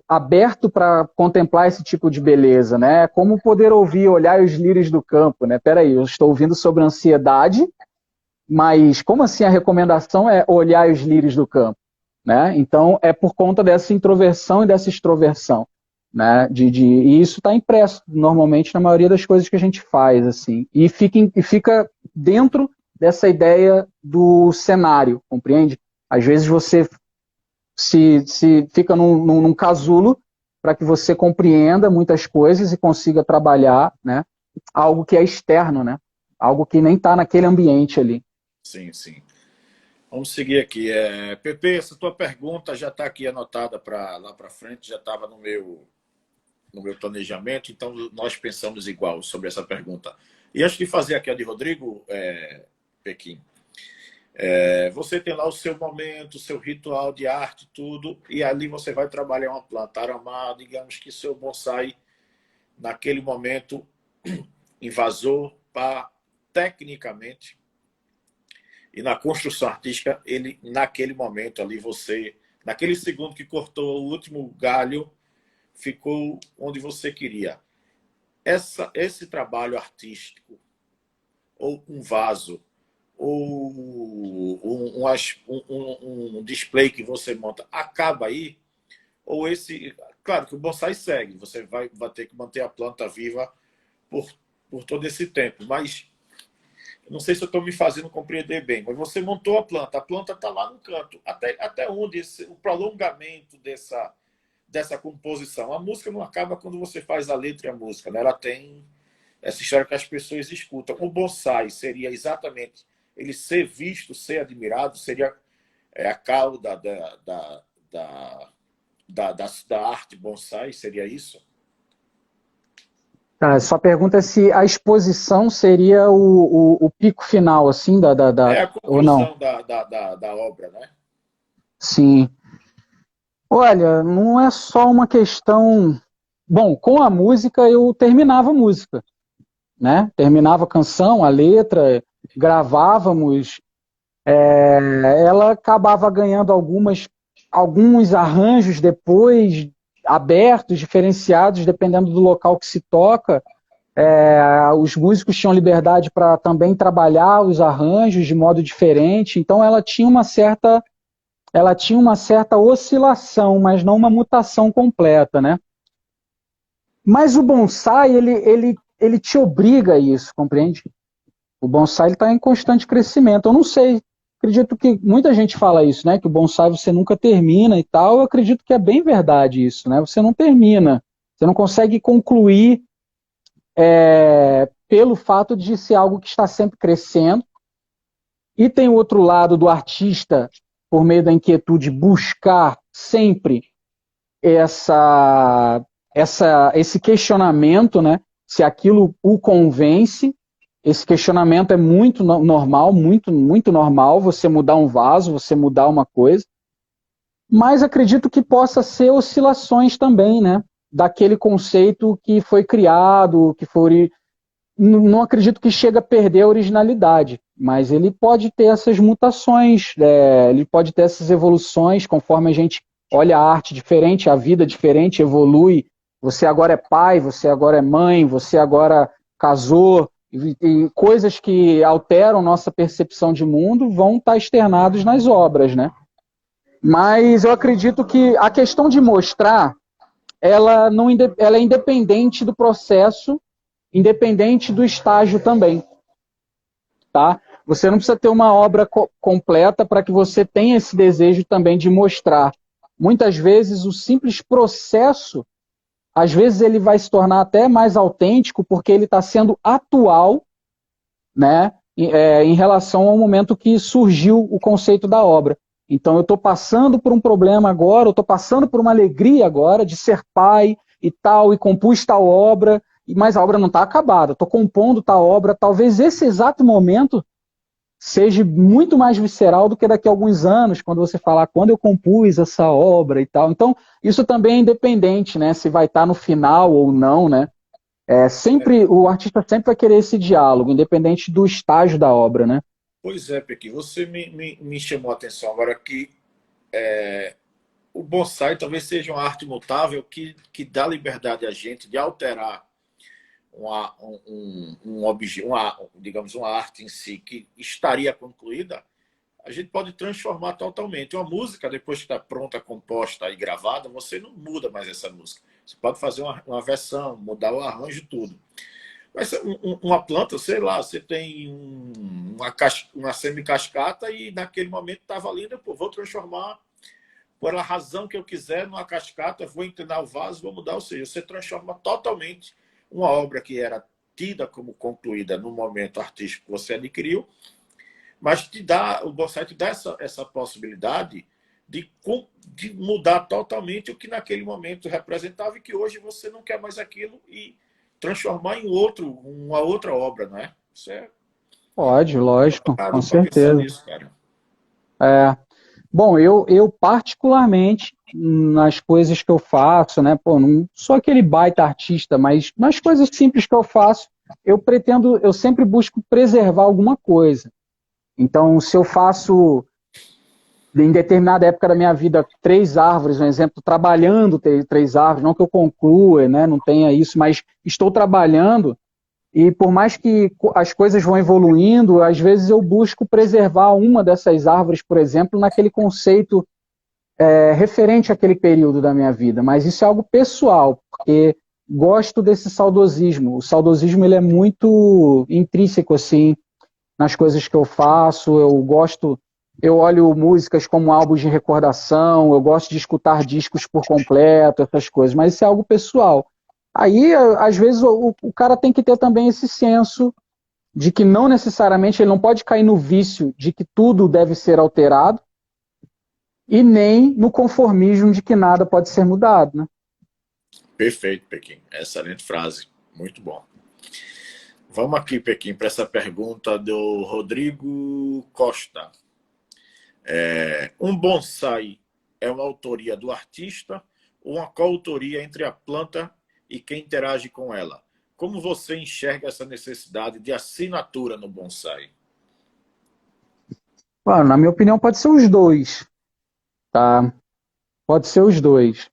Aberto para contemplar esse tipo de beleza, né? Como poder ouvir, olhar os lírios do campo, né? Peraí, eu estou ouvindo sobre ansiedade, mas como assim a recomendação é olhar os lírios do campo? Né? Então, é por conta dessa introversão e dessa extroversão. Né? E isso está impresso normalmente na maioria das coisas que a gente faz. Assim, e fica dentro dessa ideia do cenário, compreende? Às vezes você se fica num casulo para que você compreenda muitas coisas e consiga trabalhar, né, algo que é externo, né, algo que nem está naquele ambiente ali. Sim, sim. Vamos seguir aqui. Pepe, essa tua pergunta já está aqui anotada para lá para frente, já estava no meu planejamento, então nós pensamos igual sobre essa pergunta. E antes de fazer aqui a de Rodrigo, Pequim, você tem lá o seu momento, o seu ritual de arte, tudo, e ali você vai trabalhar uma planta aramar, digamos que seu bonsai, naquele momento, invasou para, tecnicamente, e na construção artística, ele, naquele momento ali, você, naquele segundo que cortou o último galho, ficou onde você queria. Esse trabalho artístico, ou um vaso, ou um display que você monta, acaba aí, ou esse... Claro que o bonsai segue, você vai ter que manter a planta viva por todo esse tempo, mas não sei se eu estou me fazendo compreender bem, mas você montou a planta está lá no canto, até onde o prolongamento dessa composição. A música não acaba quando você faz a letra e a música, né? Ela tem essa história que as pessoas escutam. O bonsai seria exatamente ele ser visto, ser admirado, seria a cauda da arte bonsai, seria isso? Tá, só pergunta é se a exposição seria o pico final, assim, É a ou não? conclusão da obra, né? Sim. Olha, não é só uma questão. Bom, com a música eu terminava a música, né? Terminava a canção, a letra, gravávamos. Ela acabava ganhando alguns arranjos depois, abertos, diferenciados, dependendo do local que se toca. Os músicos tinham liberdade para também trabalhar os arranjos de modo diferente, então ela tinha uma certa oscilação, mas não uma mutação completa, né? Mas o bonsai, ele te obriga a isso, compreende? O bonsai está em constante crescimento. Eu não sei, acredito que muita gente fala isso, né? Que o bonsai você nunca termina e tal. Eu acredito que é bem verdade isso, né? Você não termina, você não consegue concluir pelo fato de ser algo que está sempre crescendo. E tem o outro lado do artista, por meio da inquietude, buscar sempre esse questionamento, né? Se aquilo o convence. Esse questionamento é muito normal, muito normal, você mudar um vaso, você mudar uma coisa. Mas acredito que possa ser oscilações também, né? Daquele conceito que foi criado, que foi. Não acredito que chega a perder a originalidade, mas ele pode ter essas mutações, ele pode ter essas evoluções conforme a gente olha a arte diferente, a vida diferente, evolui. Você agora é pai, você agora é mãe, você agora casou, e coisas que alteram nossa percepção de mundo vão estar externados nas obras, né? Mas eu acredito que a questão de mostrar, ela é independente do processo, independente do estágio também, tá? Você não precisa ter uma obra completa para que você tenha esse desejo também de mostrar. Muitas vezes o simples processo, às vezes ele vai se tornar até mais autêntico porque ele está sendo atual, né, em relação ao momento que surgiu o conceito da obra. Então eu estou passando por um problema agora, eu estou passando por uma alegria agora de ser pai e tal, e compus tal obra, mas a obra não está acabada, estou compondo tal obra, talvez esse exato momento seja muito mais visceral do que daqui a alguns anos, quando você falar quando eu compus essa obra e tal. Então, isso também é independente, né? Se vai estar no final ou não, né? O artista sempre vai querer esse diálogo, independente do estágio da obra, né? Pois é, Pequi, você me chamou a atenção agora que o bonsai talvez seja uma arte mutável que dá liberdade a gente de alterar digamos, uma arte em si que estaria concluída, a gente pode transformar totalmente. Uma música, depois que está pronta, composta e gravada, você não muda mais essa música. Você pode fazer uma versão, mudar o arranjo, tudo. Mas uma planta, sei lá, você tem uma semi-cascata e naquele momento estava linda, pô, vou transformar por a razão que eu quiser, numa cascata, vou inclinar o vaso, vou mudar. Ou seja, você transforma totalmente uma obra que era tida como concluída no momento artístico que você adquiriu, mas o bonsai te dá essa possibilidade de mudar totalmente o que naquele momento representava e que hoje você não quer mais aquilo e transformar em uma outra obra, não é? Isso é Pode, lógico, com claro para pensar certeza. nisso, cara. É, bom, eu particularmente, nas coisas que eu faço, né, pô, não sou aquele baita artista, mas nas coisas simples que eu faço, eu sempre busco preservar alguma coisa. Então, se eu faço, em determinada época da minha vida, 3 árvores, um exemplo, trabalhando 3 árvores, não que eu conclua, né, não tenha isso, mas estou trabalhando, e por mais que as coisas vão evoluindo, às vezes eu busco preservar uma dessas árvores, por exemplo, naquele conceito referente àquele período da minha vida. Mas isso é algo pessoal, porque gosto desse saudosismo. O saudosismo ele é muito intrínseco assim nas coisas que eu faço. Eu olho músicas como álbuns de recordação, eu gosto de escutar discos por completo, essas coisas, mas isso é algo pessoal. Aí, às vezes, o cara tem que ter também esse senso de que não necessariamente ele não pode cair no vício de que tudo deve ser alterado e nem no conformismo de que nada pode ser mudado, né? Perfeito, Pequim. Excelente frase. Muito bom. Vamos aqui, Pequim, para essa pergunta do Rodrigo Costa. Um bonsai é uma autoria do artista ou uma coautoria entre a planta e quem interage com ela? Como você enxerga essa necessidade de assinatura no bonsai? Bom, na minha opinião, pode ser os dois, tá? Pode ser os dois.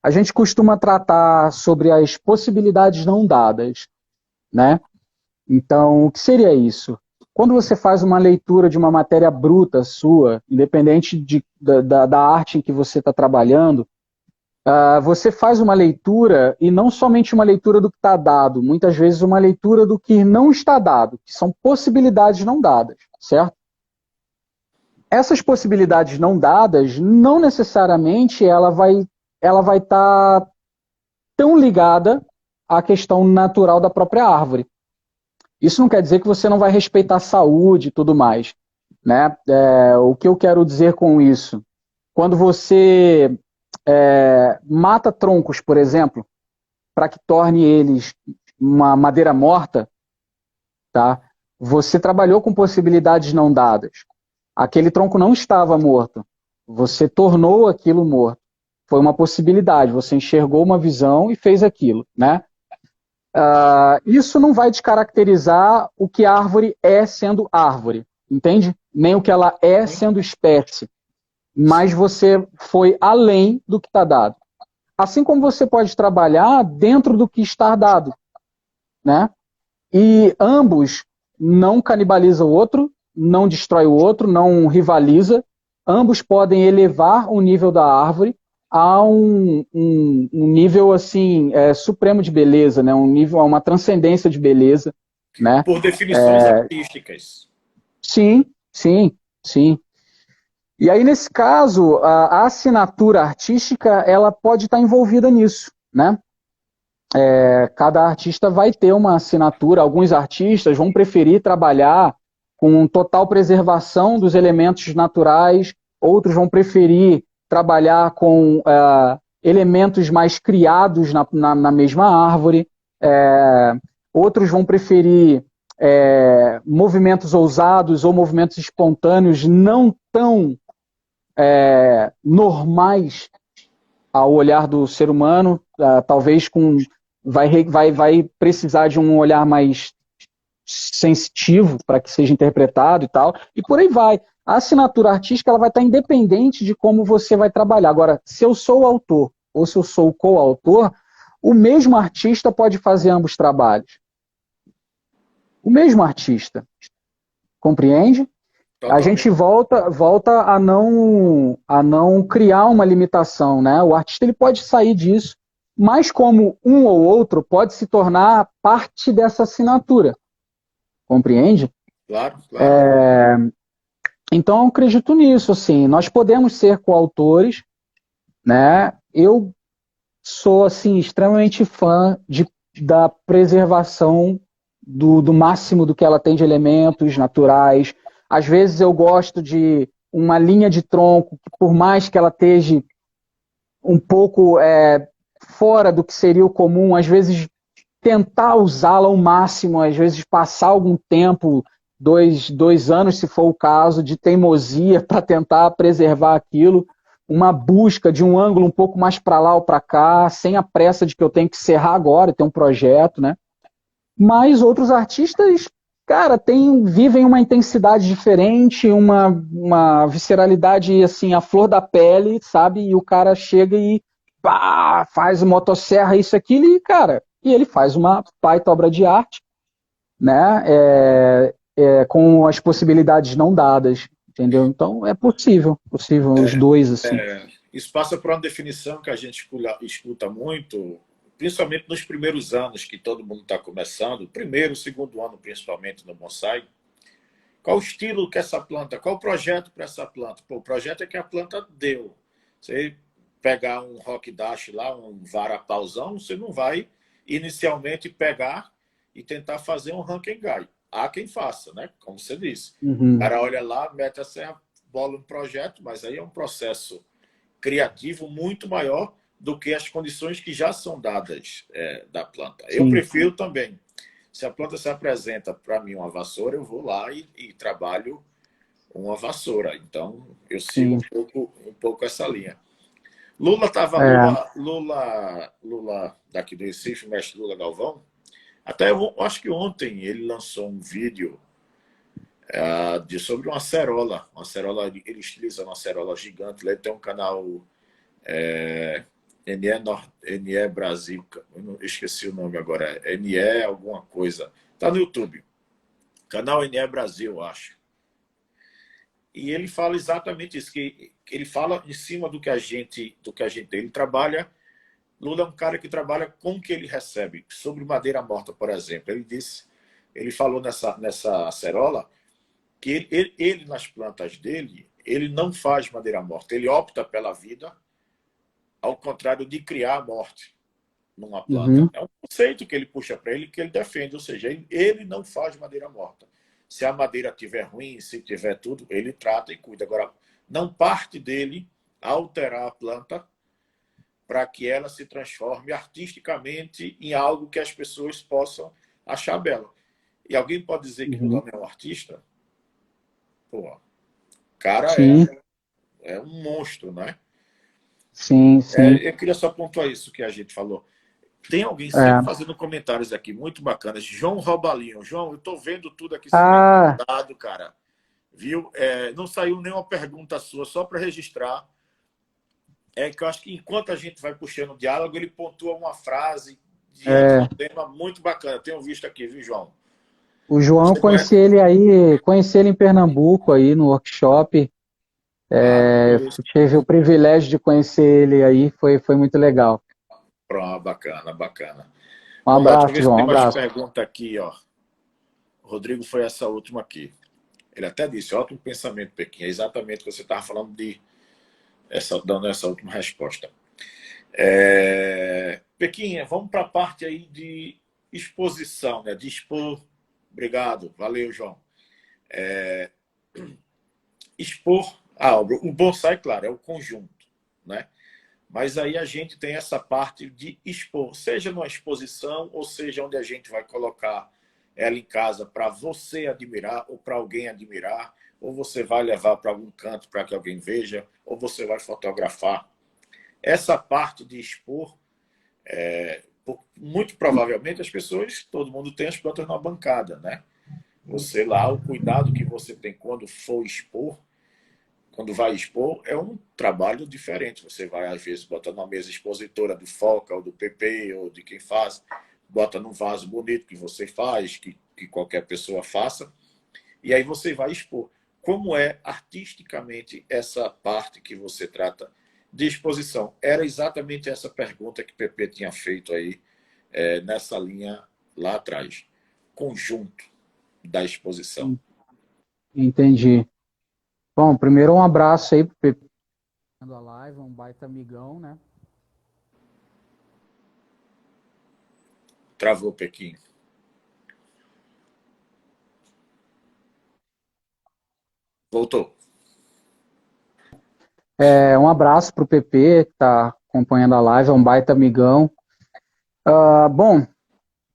A gente costuma tratar sobre as possibilidades não dadas, né? Então, o que seria isso? Quando você faz uma leitura de uma matéria bruta sua, independente da arte em que você está trabalhando, você faz uma leitura, e não somente uma leitura do que está dado, muitas vezes uma leitura do que não está dado, que são possibilidades não dadas, certo? Essas possibilidades não dadas, não necessariamente ela vai estar tão ligada à questão natural da própria árvore. Isso não quer dizer que você não vai respeitar a saúde e tudo mais, né? O que eu quero dizer com isso? Quando você mata troncos, por exemplo, para que torne eles uma madeira morta, tá? Você trabalhou com possibilidades não dadas. Aquele tronco não estava morto. Você tornou aquilo morto. Foi uma possibilidade. Você enxergou uma visão e fez aquilo, né? Isso não vai descaracterizar o que a árvore é sendo árvore, entende? Nem o que ela é sendo espécie. Mas você foi além do que está dado. Assim como você pode trabalhar dentro do que está dado, né? E ambos não canibalizam o outro, não destrói o outro, não rivaliza. Ambos podem elevar o nível da árvore a um nível assim supremo de beleza, né? Uma transcendência de beleza, né? Por definições artísticas. Sim, sim, sim. E aí, nesse caso, a assinatura artística ela pode estar envolvida nisso, né? Cada artista vai ter uma assinatura. Alguns artistas vão preferir trabalhar com total preservação dos elementos naturais, outros vão preferir trabalhar com elementos mais criados na mesma árvore, outros vão preferir movimentos ousados ou movimentos espontâneos não tão normais ao olhar do ser humano, talvez vai precisar de um olhar mais sensitivo para que seja interpretado e tal, e por aí vai. A assinatura artística ela vai estar independente de como você vai trabalhar. Agora, se eu sou o autor ou se eu sou o coautor, o mesmo artista pode fazer ambos trabalhos. O mesmo artista. Compreende? Totalmente. A gente volta a não criar uma limitação, né? O artista ele pode sair disso, mas como um ou outro pode se tornar parte dessa assinatura. Compreende? Claro, claro. Então, eu acredito nisso, assim, nós podemos ser coautores, né? Eu sou, assim, extremamente fã da preservação do máximo do que ela tem de elementos naturais. Às vezes eu gosto de uma linha de tronco, que por mais que ela esteja um pouco fora do que seria o comum, às vezes tentar usá-la ao máximo, às vezes passar algum tempo, dois anos, se for o caso, de teimosia para tentar preservar aquilo, uma busca de um ângulo um pouco mais para lá ou para cá, sem a pressa de que eu tenho que encerrar agora, ter um projeto, né? Mas outros artistas, cara, vivem uma intensidade diferente, uma visceralidade assim, a flor da pele, sabe? E o cara chega e pá, faz motosserra, isso, aquilo, e, cara, e ele faz uma baita obra de arte, né? Com as possibilidades não dadas, entendeu? Então é possível os dois, assim. Isso passa por uma definição que a gente escuta muito, principalmente nos primeiros anos que todo mundo está começando, primeiro, segundo ano principalmente no bonsai. Qual o estilo que essa planta, qual o projeto para essa planta? Pô, o projeto é que a planta deu. Você pegar um rock dash lá, um varapauzão, você não vai inicialmente pegar e tentar fazer um Rankengai. Há quem faça, né? Como você disse. O Uhum. cara olha lá, mete a serra, bola um projeto, mas aí é um processo criativo muito maior do que as condições que já são dadas da planta. Eu Sim. prefiro também. Se a planta se apresenta para mim uma vassoura, eu vou lá e trabalho uma vassoura. Então, eu sigo Sim. um pouco essa linha. Lula estava É, Lula daqui do Recife, o mestre Lula Galvão. Até eu acho que ontem ele lançou um vídeo sobre uma acerola, ele utiliza uma acerola gigante. Ele tem um canal NE Brasil, eu esqueci o nome agora, NE alguma coisa. Está no YouTube. Canal NE Brasil, eu acho. E ele fala exatamente isso, que ele fala em cima do que a gente tem. Ele trabalha, Lula é um cara que trabalha com o que ele recebe, sobre madeira morta, por exemplo. Ele falou nessa acerola que ele nas plantas dele, ele não faz madeira morta, ele opta pela vida, ao contrário de criar a morte numa planta. uhum. É um conceito que ele puxa para ele, que ele defende, ou seja, ele não faz madeira morta. Se a madeira estiver ruim, se tiver tudo, ele trata e cuida. Agora, não parte dele alterar a planta para que ela se transforme artisticamente em algo que as pessoas possam achar belo. E alguém pode dizer que Lula Uhum. não é um artista? Pô, o cara Sim, é um monstro, né? sim, sim. Eu queria só pontuar isso que a gente falou. Tem alguém sempre É. fazendo comentários aqui muito bacanas. João Robalinho. João, eu tô vendo tudo aqui, você bem Ah, cuidado, cara. Viu? Não saiu nenhuma pergunta sua, só para registrar. É que eu acho que enquanto a gente vai puxando o diálogo, ele pontua uma frase diante do é. tema muito bacana. Tenho visto aqui, viu, João? O João, Você conheci conhece? ele aí, conheci ele em Pernambuco aí no workshop. Ah, Tive o privilégio de conhecer ele aí, foi muito legal. pronto, bacana, bacana. Um Vamos lá, deixa eu abraço, ver se João, um tem mais abraço. pergunta aqui, ó. Rodrigo foi essa última aqui. Ele até disse, ótimo pensamento, Pequim. É exatamente o que você estava falando dando essa última resposta. Pequinha, vamos para a parte aí de exposição, né? De expor. Obrigado, valeu, João. Expor a obra. O bonsai, claro, é o conjunto, né? Mas aí a gente tem essa parte de expor, seja numa exposição, ou seja onde a gente vai colocar ela em casa para você admirar ou para alguém admirar, ou você vai levar para algum canto para que alguém veja, ou você vai fotografar. Essa parte de expor, muito provavelmente as pessoas, todo mundo tem as plantas na bancada, né? Você lá, o cuidado que você tem quando for expor, quando vai expor, é um trabalho diferente. Você vai, às vezes, bota numa mesa expositora do Foca, ou do PP, ou de quem faz, bota num vaso bonito que você faz, que qualquer pessoa faça, e aí você vai expor. Como é artisticamente essa parte que você trata de exposição? Era exatamente essa pergunta que o PP tinha feito aí, nessa linha lá atrás. Conjunto da exposição. Entendi. Bom, primeiro um abraço aí pro Pepe da live, um baita amigão, né? Travou, Pequim. Voltou. Um abraço pro PP que tá acompanhando a live, é um baita amigão. Bom,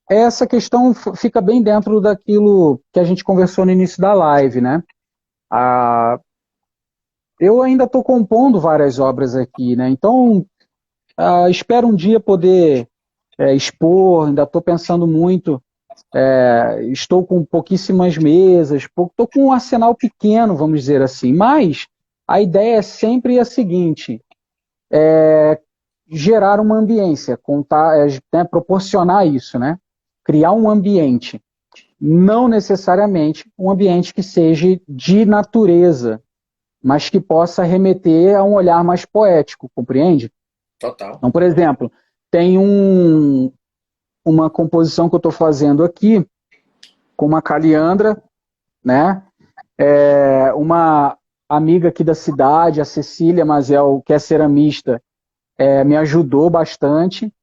essa questão fica bem dentro daquilo que a gente conversou no início da live, né? Ah, eu ainda estou compondo várias obras aqui, né? Então, espero um dia poder expor, ainda estou pensando muito. Estou com pouquíssimas mesas, estou com um arsenal pequeno, vamos dizer assim, mas a ideia é sempre a seguinte: gerar uma ambiência, contar, né, proporcionar isso, né? Criar um ambiente, não necessariamente um ambiente que seja de natureza, mas que possa remeter a um olhar mais poético, compreende? Total. Então, por exemplo, tem uma composição que eu estou fazendo aqui com uma caliandra, né? Uma amiga aqui da cidade, a Cecília Mazel, que é ceramista, me ajudou bastante.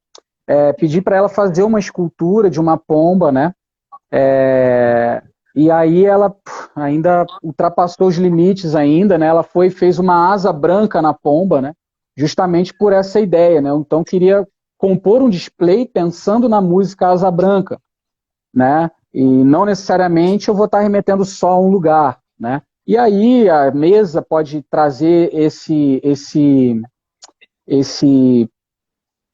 Pedi para ela fazer uma escultura de uma pomba, né? E aí ela ainda ultrapassou os limites ainda, né? Ela foi e fez uma asa branca na pomba, né? Justamente por essa ideia, né? Então queria compor um display pensando na música Asa Branca, né? E não necessariamente eu vou estar remetendo só a um lugar, né? E aí a mesa pode trazer esse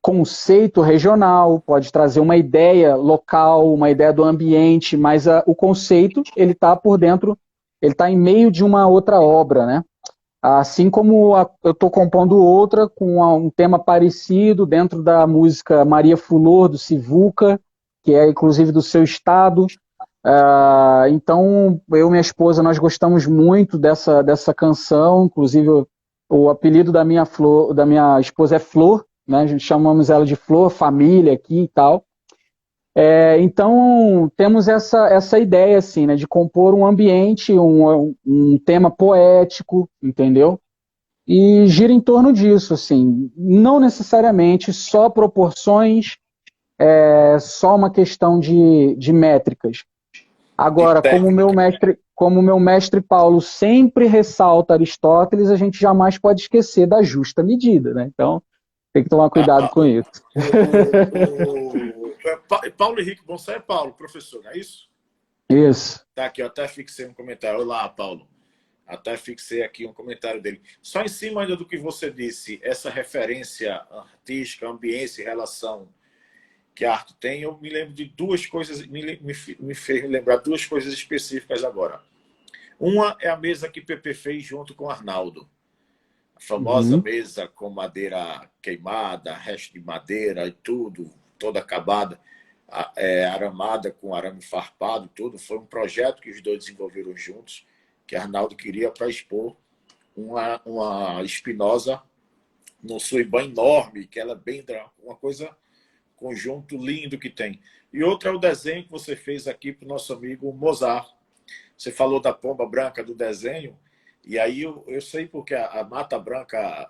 conceito regional, pode trazer uma ideia local, uma ideia do ambiente, mas o conceito ele está por dentro, ele está em meio de uma outra obra, né? Assim como eu estou compondo outra com um tema parecido dentro da música Maria Fulor, do Sivuca, que é inclusive do seu estado. Então, eu e minha esposa, nós gostamos muito dessa canção, inclusive o apelido da minha esposa é Flor, né? A gente chamamos ela de Flor, família aqui e tal. Então, temos essa ideia, assim, né, de compor um ambiente, um tema poético, entendeu? E gira em torno disso, assim, não necessariamente só proporções, só uma questão de métricas. De Agora, técnica. como o meu mestre Paulo sempre ressalta Aristóteles, a gente jamais pode esquecer da justa medida, né? Então, tem que tomar cuidado com isso. Paulo Henrique Bonsai é Paulo, professor, não é isso? Isso. Tá aqui, eu até fixei um comentário. Olá, Paulo. Até fixei aqui um comentário dele. Só em cima ainda do que você disse, essa referência artística, ambiência e relação que a arte tem, eu me lembro de duas coisas, me fez lembrar duas coisas específicas agora. Uma é a mesa que PP fez junto com Arnaldo. A famosa Uhum. mesa com madeira queimada, resto de madeira e tudo, toda acabada, aramada com arame farpado, tudo. Foi um projeto que os dois desenvolveram juntos, que Arnaldo queria para expor uma espinosa num suíban enorme, que ela é bem uma coisa, conjunto lindo que tem. E outra é o desenho que você fez aqui para o nosso amigo Mozart. Você falou da pomba branca do desenho, e aí eu sei porque a Mata Branca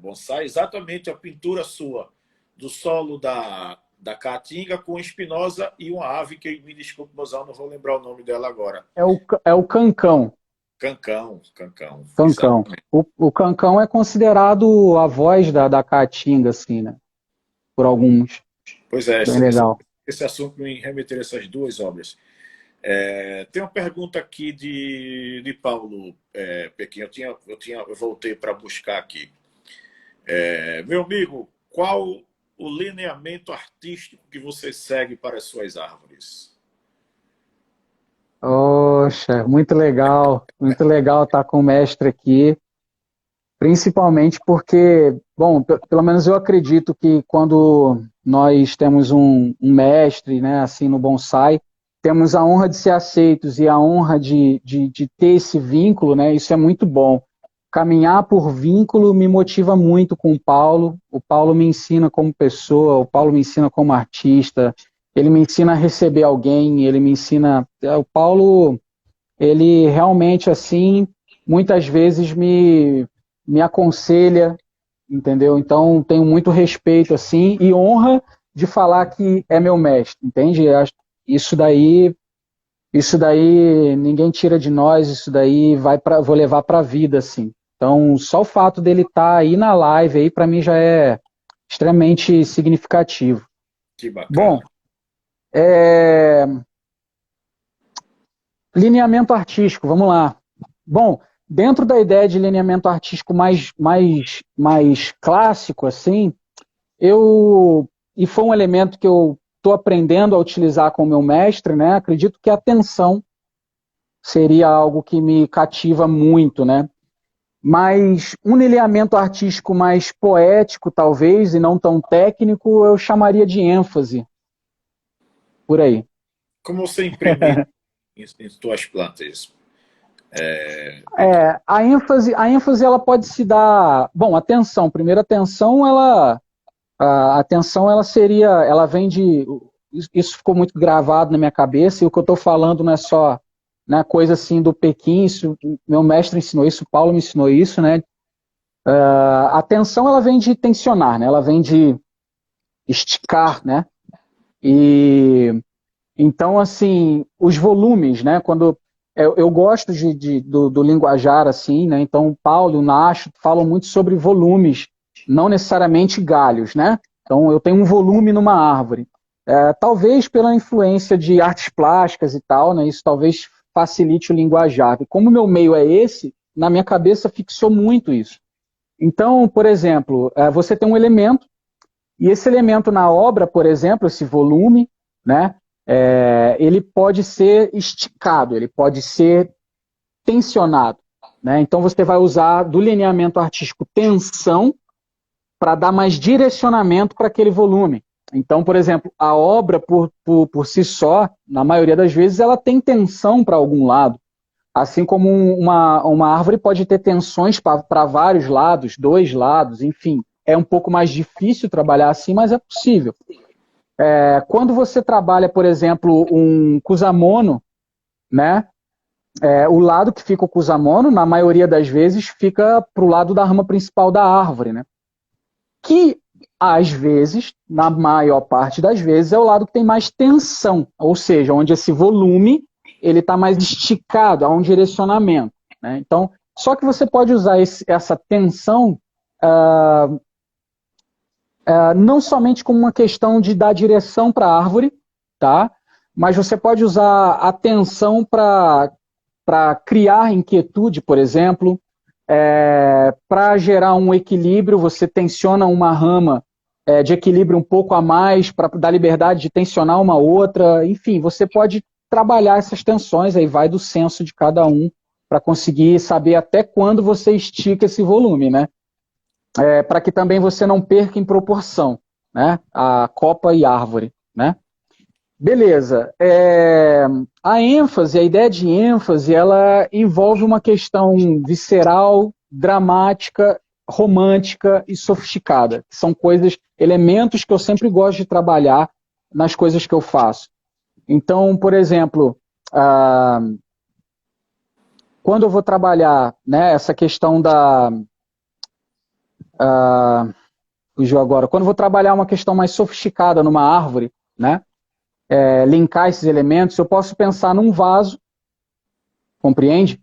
bonsai, exatamente a pintura sua do solo da Caatinga com espinosa e uma ave que, me desculpe, Mozart, não vou lembrar o nome dela agora. É o cancão. Cancão, Cancão, Cancão. exatamente. O cancão é considerado a voz da caatinga, assim, né? Por alguns. Pois é, Bem legal. esse assunto me remeteu a essas duas obras. Tem uma pergunta aqui de Paulo Pequim. Eu voltei para buscar aqui. Meu amigo, qual o lineamento artístico que você segue para as suas árvores? Poxa, muito legal estar com o mestre aqui, principalmente porque, bom, pelo menos eu acredito que quando nós temos um mestre, né, assim, no bonsai, temos a honra de ser aceitos e a honra de ter esse vínculo, né, isso é muito bom. Caminhar por vínculo me motiva muito com o Paulo me ensina como pessoa, o Paulo me ensina como artista, ele me ensina a receber alguém, ele me ensina. O Paulo, ele realmente, assim. muitas vezes me aconselha, entendeu? Então, tenho muito respeito, assim, e honra de falar que é meu mestre, entende? Isso daí, isso daí ninguém tira de nós, isso daí vou levar para a vida, assim. Então, só o fato dele estar aí na live aí, para mim já é extremamente significativo. Que bacana. Bom, lineamento artístico, vamos lá. Bom, dentro da ideia de lineamento artístico mais clássico, assim, e foi um elemento que eu estou aprendendo a utilizar com o meu mestre, né? Acredito que a atenção seria algo que me cativa muito, né? Mas um lineamento artístico mais poético, talvez, e não tão técnico, eu chamaria de ênfase, por aí. Como você imprime em suas plantas? A ênfase ela pode se dar. Bom, atenção. Primeiro, a atenção ela seria, ela vem de. Isso ficou muito gravado na minha cabeça, e o que eu estou falando não é só, né, coisa assim do Pequim, isso, meu mestre ensinou isso, Paulo me ensinou isso, né? A atenção ela vem de tensionar, né? Ela vem de esticar, né? E então, assim, os volumes, né? Quando eu gosto do linguajar, assim, né? Então, Paulo e o Nacho falam muito sobre volumes, não necessariamente galhos, né? Então, eu tenho um volume numa árvore. Talvez pela influência de artes plásticas e tal, né? Isso talvez facilite o linguajar. E como o meu meio é esse, na minha cabeça fixou muito isso. Então, por exemplo, você tem um elemento, e esse elemento na obra, por exemplo, esse volume, né? Ele pode ser esticado, ele pode ser tensionado, né? Então você vai usar do lineamento artístico tensão para dar mais direcionamento para aquele volume. Então, por exemplo, a obra por si só, na maioria das vezes, ela tem tensão para algum lado. Assim como uma árvore pode ter tensões para vários lados, dois lados, enfim. É um pouco mais difícil trabalhar assim, mas é possível. Quando você trabalha, por exemplo, um Cusamono, né? O lado que fica o Cusamono, na maioria das vezes, fica para o lado da rama principal da árvore, né? Que, às vezes, na maior parte das vezes, é o lado que tem mais tensão, ou seja, onde esse volume ele está mais esticado, há um direcionamento, né? Então, só que você pode usar essa tensão não somente como uma questão de dar direção para a árvore, tá? Mas você pode usar a tensão para criar inquietude, por exemplo, para gerar um equilíbrio, você tensiona uma rama de equilíbrio um pouco a mais, para dar liberdade de tensionar uma outra, enfim, você pode trabalhar essas tensões, aí vai do senso de cada um, para conseguir saber até quando você estica esse volume, né? Para que também você não perca em proporção, né? A copa e árvore, né? Beleza. A ênfase, a ideia de ênfase, ela envolve uma questão visceral, dramática, romântica e sofisticada. São elementos que eu sempre gosto de trabalhar nas coisas que eu faço. Então, por exemplo, quando eu vou trabalhar, né, essa questão fugiu agora. Quando eu vou trabalhar uma questão mais sofisticada numa árvore, né, linkar esses elementos, eu posso pensar num vaso, compreende?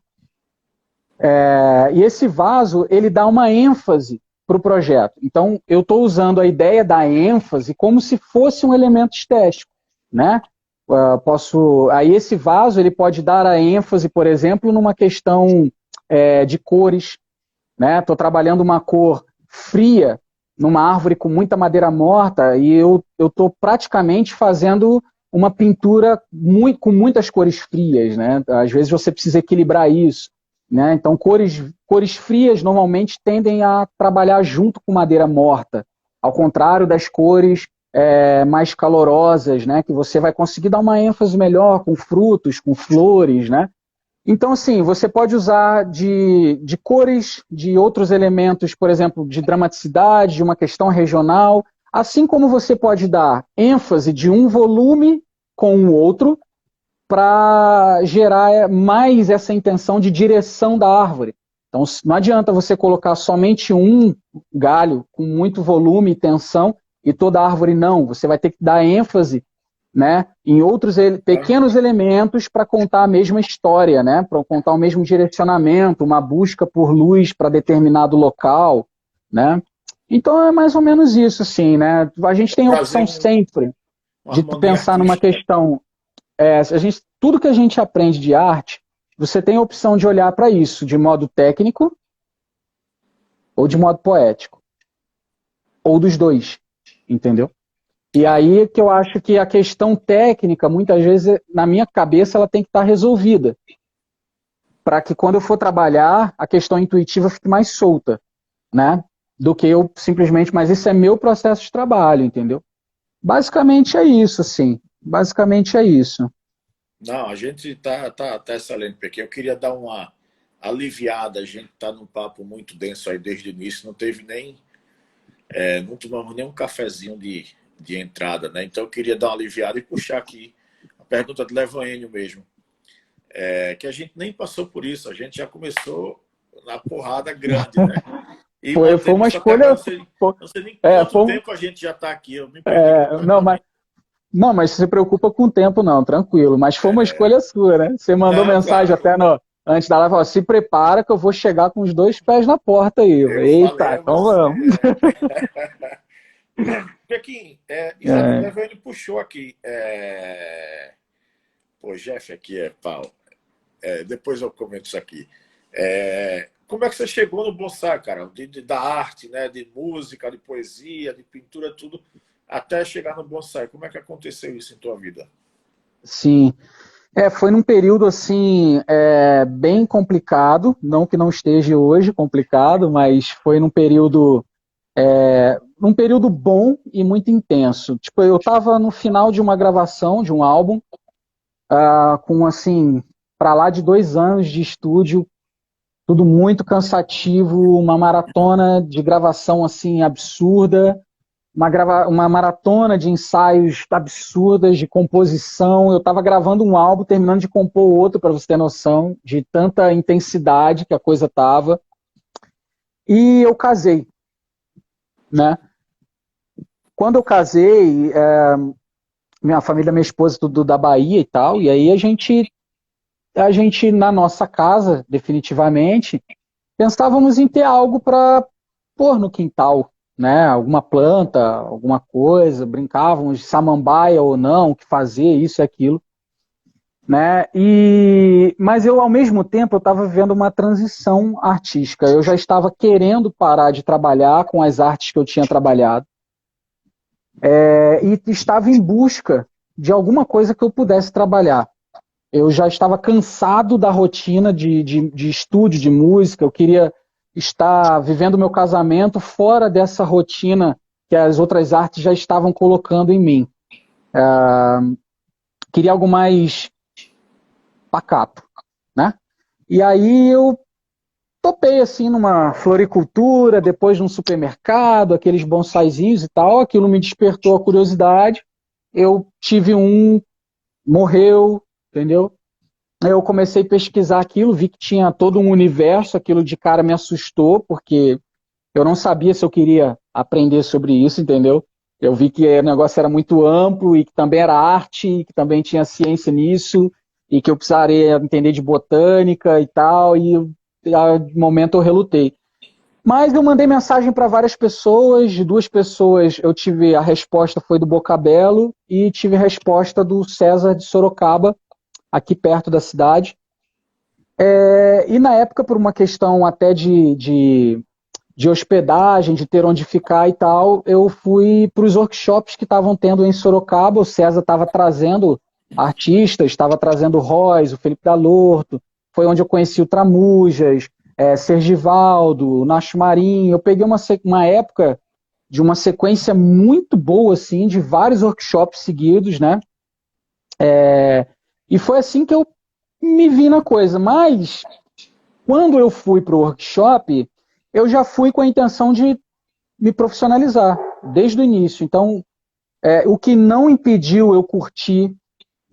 E esse vaso, ele dá uma ênfase para o projeto. Então, eu estou usando a ideia da ênfase como se fosse um elemento estético, né? Aí esse vaso, ele pode dar a ênfase, por exemplo, numa questão de cores, né? Estou trabalhando uma cor fria numa árvore com muita madeira morta e eu estou praticamente fazendo uma pintura com muitas cores frias, né? Às vezes você precisa equilibrar isso, né? Então cores frias normalmente tendem a trabalhar junto com madeira morta, ao contrário das cores mais calorosas, né? Que você vai conseguir dar uma ênfase melhor com frutos, com flores, né? Então, assim, você pode usar de cores, de outros elementos, por exemplo, de dramaticidade, de uma questão regional, assim como você pode dar ênfase de um volume com o outro, para gerar mais essa intenção de direção da árvore. Então, não adianta você colocar somente um galho com muito volume e tensão e toda a árvore não. Você vai ter que dar ênfase, né, em outros pequenos elementos para contar a mesma história, né, para contar o mesmo direcionamento, uma busca por luz para determinado local, né. Então é mais ou menos isso, assim, né. A gente tem a Trazer opção sempre uma de tu harmonia pensar numa artística. questão. Tudo que a gente aprende de arte, você tem a opção de olhar para isso de modo técnico ou de modo poético, ou dos dois, entendeu? E Ah, aí que eu acho que a questão técnica, muitas vezes, na minha cabeça, ela tem que estar resolvida, para que quando eu for trabalhar, a questão intuitiva fique mais solta, né? Do que eu simplesmente, mas esse é meu processo de trabalho, entendeu? Basicamente é isso, assim. Basicamente é isso. não, a gente tá excelente, porque eu queria dar uma aliviada. A gente tá num papo muito denso aí desde o início, não teve nem, não tomamos nem um cafezinho de entrada, né? Então eu queria dar uma aliviada e puxar aqui a pergunta do Levanênio mesmo. Que a gente nem passou por isso, a gente já começou na porrada grande, né? E Foi manteve uma isso até agora, escolha. não sei nem É, quanto foi, tempo a gente já está aqui, eu me perdi não, completamente. mas se preocupa com o tempo, não, tranquilo. Mas foi uma escolha sua, né? Você mandou Não, mensagem claro, até antes da live, falou, se prepara que eu vou chegar com os dois pés na porta aí. Eu eu falei, falei eita, a então você. vamos. Pequim, exato, o É, Levanênio puxou aqui. Pô, Jeff aqui é pau. Depois eu comento isso aqui. Como é que você chegou no bonsai, cara? Da arte, né? De música, de poesia, de pintura, tudo, até chegar no bonsai. Como é que aconteceu isso em tua vida? sim. Foi num período assim bem complicado, não que não esteja hoje complicado, mas foi num período bom e muito intenso. Tipo, eu estava no final de uma gravação de um álbum, com assim, para lá de 2 anos de estúdio, tudo muito cansativo, uma maratona de gravação assim absurda, uma maratona de ensaios absurdas, de composição. Eu estava gravando um álbum, terminando de compor outro, para você ter noção de tanta intensidade que a coisa tava. E eu casei, né? Quando eu casei, minha família, minha esposa, tudo da Bahia e tal, e aí a gente na nossa casa, definitivamente, pensávamos em ter algo para pôr no quintal, né? Alguma planta, alguma coisa, brincávamos de samambaia ou não, o que fazer, isso e aquilo, né? Mas eu, ao mesmo tempo, eu estava vivendo uma transição artística. Eu já estava querendo parar de trabalhar com as artes que eu tinha trabalhado, e estava em busca de alguma coisa que eu pudesse trabalhar. Eu já estava cansado da rotina de estúdio, de música. Eu queria estar vivendo meu casamento fora dessa rotina que as outras artes já estavam colocando em mim. Queria algo mais pacato, né? E aí eu topei assim numa floricultura, depois num supermercado, aqueles bonsaizinhos e tal. Aquilo me despertou a curiosidade. Eu tive um, morreu, entendeu? Eu comecei a pesquisar aquilo, vi que tinha todo um universo, aquilo de cara me assustou, porque eu não sabia se eu queria aprender sobre isso, entendeu? Eu vi que o negócio era muito amplo e que também era arte, e que também tinha ciência nisso, e que eu precisaria entender de botânica e tal, e de momento eu relutei. Mas eu mandei mensagem para várias pessoas, de 2 pessoas eu tive, a resposta foi do Bocabelo, e tive a resposta do César de Sorocaba, aqui perto da cidade. E na época, por uma questão até de hospedagem, de ter onde ficar e tal, eu fui para os workshops que estavam tendo em Sorocaba. O César estava trazendo artistas, estava trazendo o Royce, o Felipe Dalorto, foi onde eu conheci o Tramujas, Sergivaldo, o Nacho Marinho. Eu peguei uma época de uma sequência muito boa, assim, de vários workshops seguidos, né? E foi assim que eu me vi na coisa. Mas quando eu fui para o workshop, eu já fui com a intenção de me profissionalizar desde o início. Então, o que não impediu eu curtir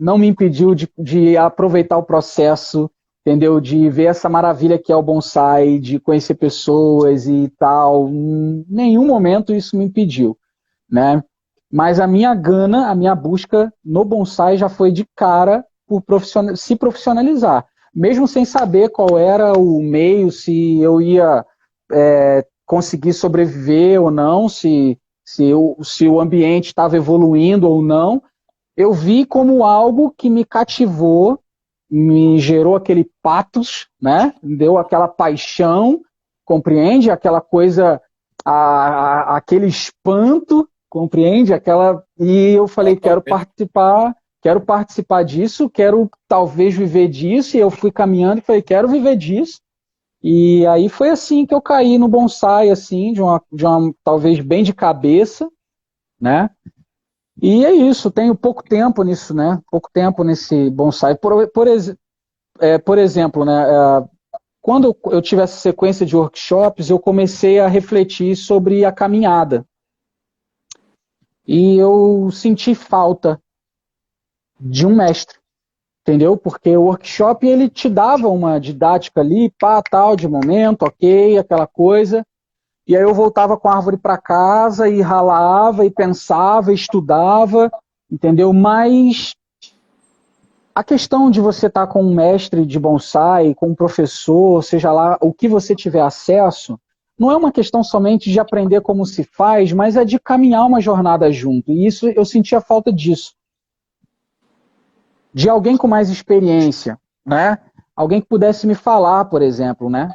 não me impediu de aproveitar o processo, entendeu? De ver essa maravilha que é o bonsai, de conhecer pessoas e tal. Em nenhum momento isso me impediu, né? Mas a minha gana, a minha busca no bonsai já foi de cara por se profissionalizar. Mesmo sem saber qual era o meio, se eu ia conseguir sobreviver ou não, se o ambiente estava evoluindo ou não, eu vi como algo que me cativou, me gerou aquele patos, né? Deu aquela paixão, compreende? Aquela coisa, aquele espanto, compreende? E eu falei, quero participar disso, quero talvez viver disso, e eu fui caminhando e falei, quero viver disso. E aí foi assim que eu caí no bonsai, assim, de uma talvez bem de cabeça, né? E é isso, tenho pouco tempo nisso, né? Pouco tempo nesse bonsai. Por exemplo, né? Quando eu tive essa sequência de workshops, eu comecei a refletir sobre a caminhada. E eu senti falta de um mestre, entendeu? Porque o workshop, ele te dava uma didática ali, pá, tal, de momento, ok, aquela coisa. E aí eu voltava com a árvore para casa e ralava e pensava, e estudava, entendeu? Mas a questão de você estar com um mestre de bonsai, com um professor, seja lá o que você tiver acesso, não é uma questão somente de aprender como se faz, mas é de caminhar uma jornada junto. E isso eu sentia falta disso. De alguém com mais experiência, né? Alguém que pudesse me falar, por exemplo, né?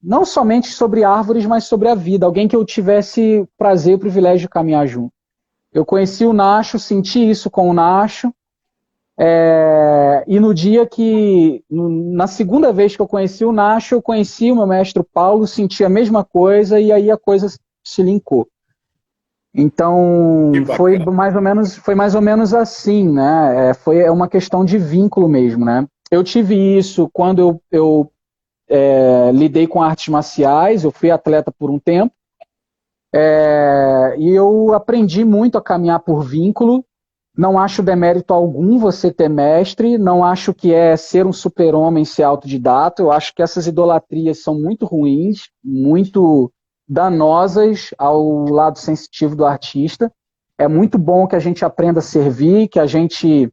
Não somente sobre árvores, mas sobre a vida. Alguém que eu tivesse prazer e privilégio de caminhar junto. Eu conheci o Nacho, senti isso com o Nacho, e no dia na segunda vez que eu conheci o Nacho, eu conheci o meu mestre Paulo, senti a mesma coisa, e aí a coisa se linkou. Então, Que bacana. foi mais ou menos assim, né? Foi uma questão de vínculo mesmo, né? Eu tive isso quando eu lidei com artes marciais, eu fui atleta por um tempo, e eu aprendi muito a caminhar por vínculo. Não acho demérito algum você ter mestre, não acho que é ser um super-homem, ser autodidata. Eu acho que essas idolatrias são muito ruins, muito danosas ao lado sensitivo do artista. É muito bom que a gente aprenda a servir, que a gente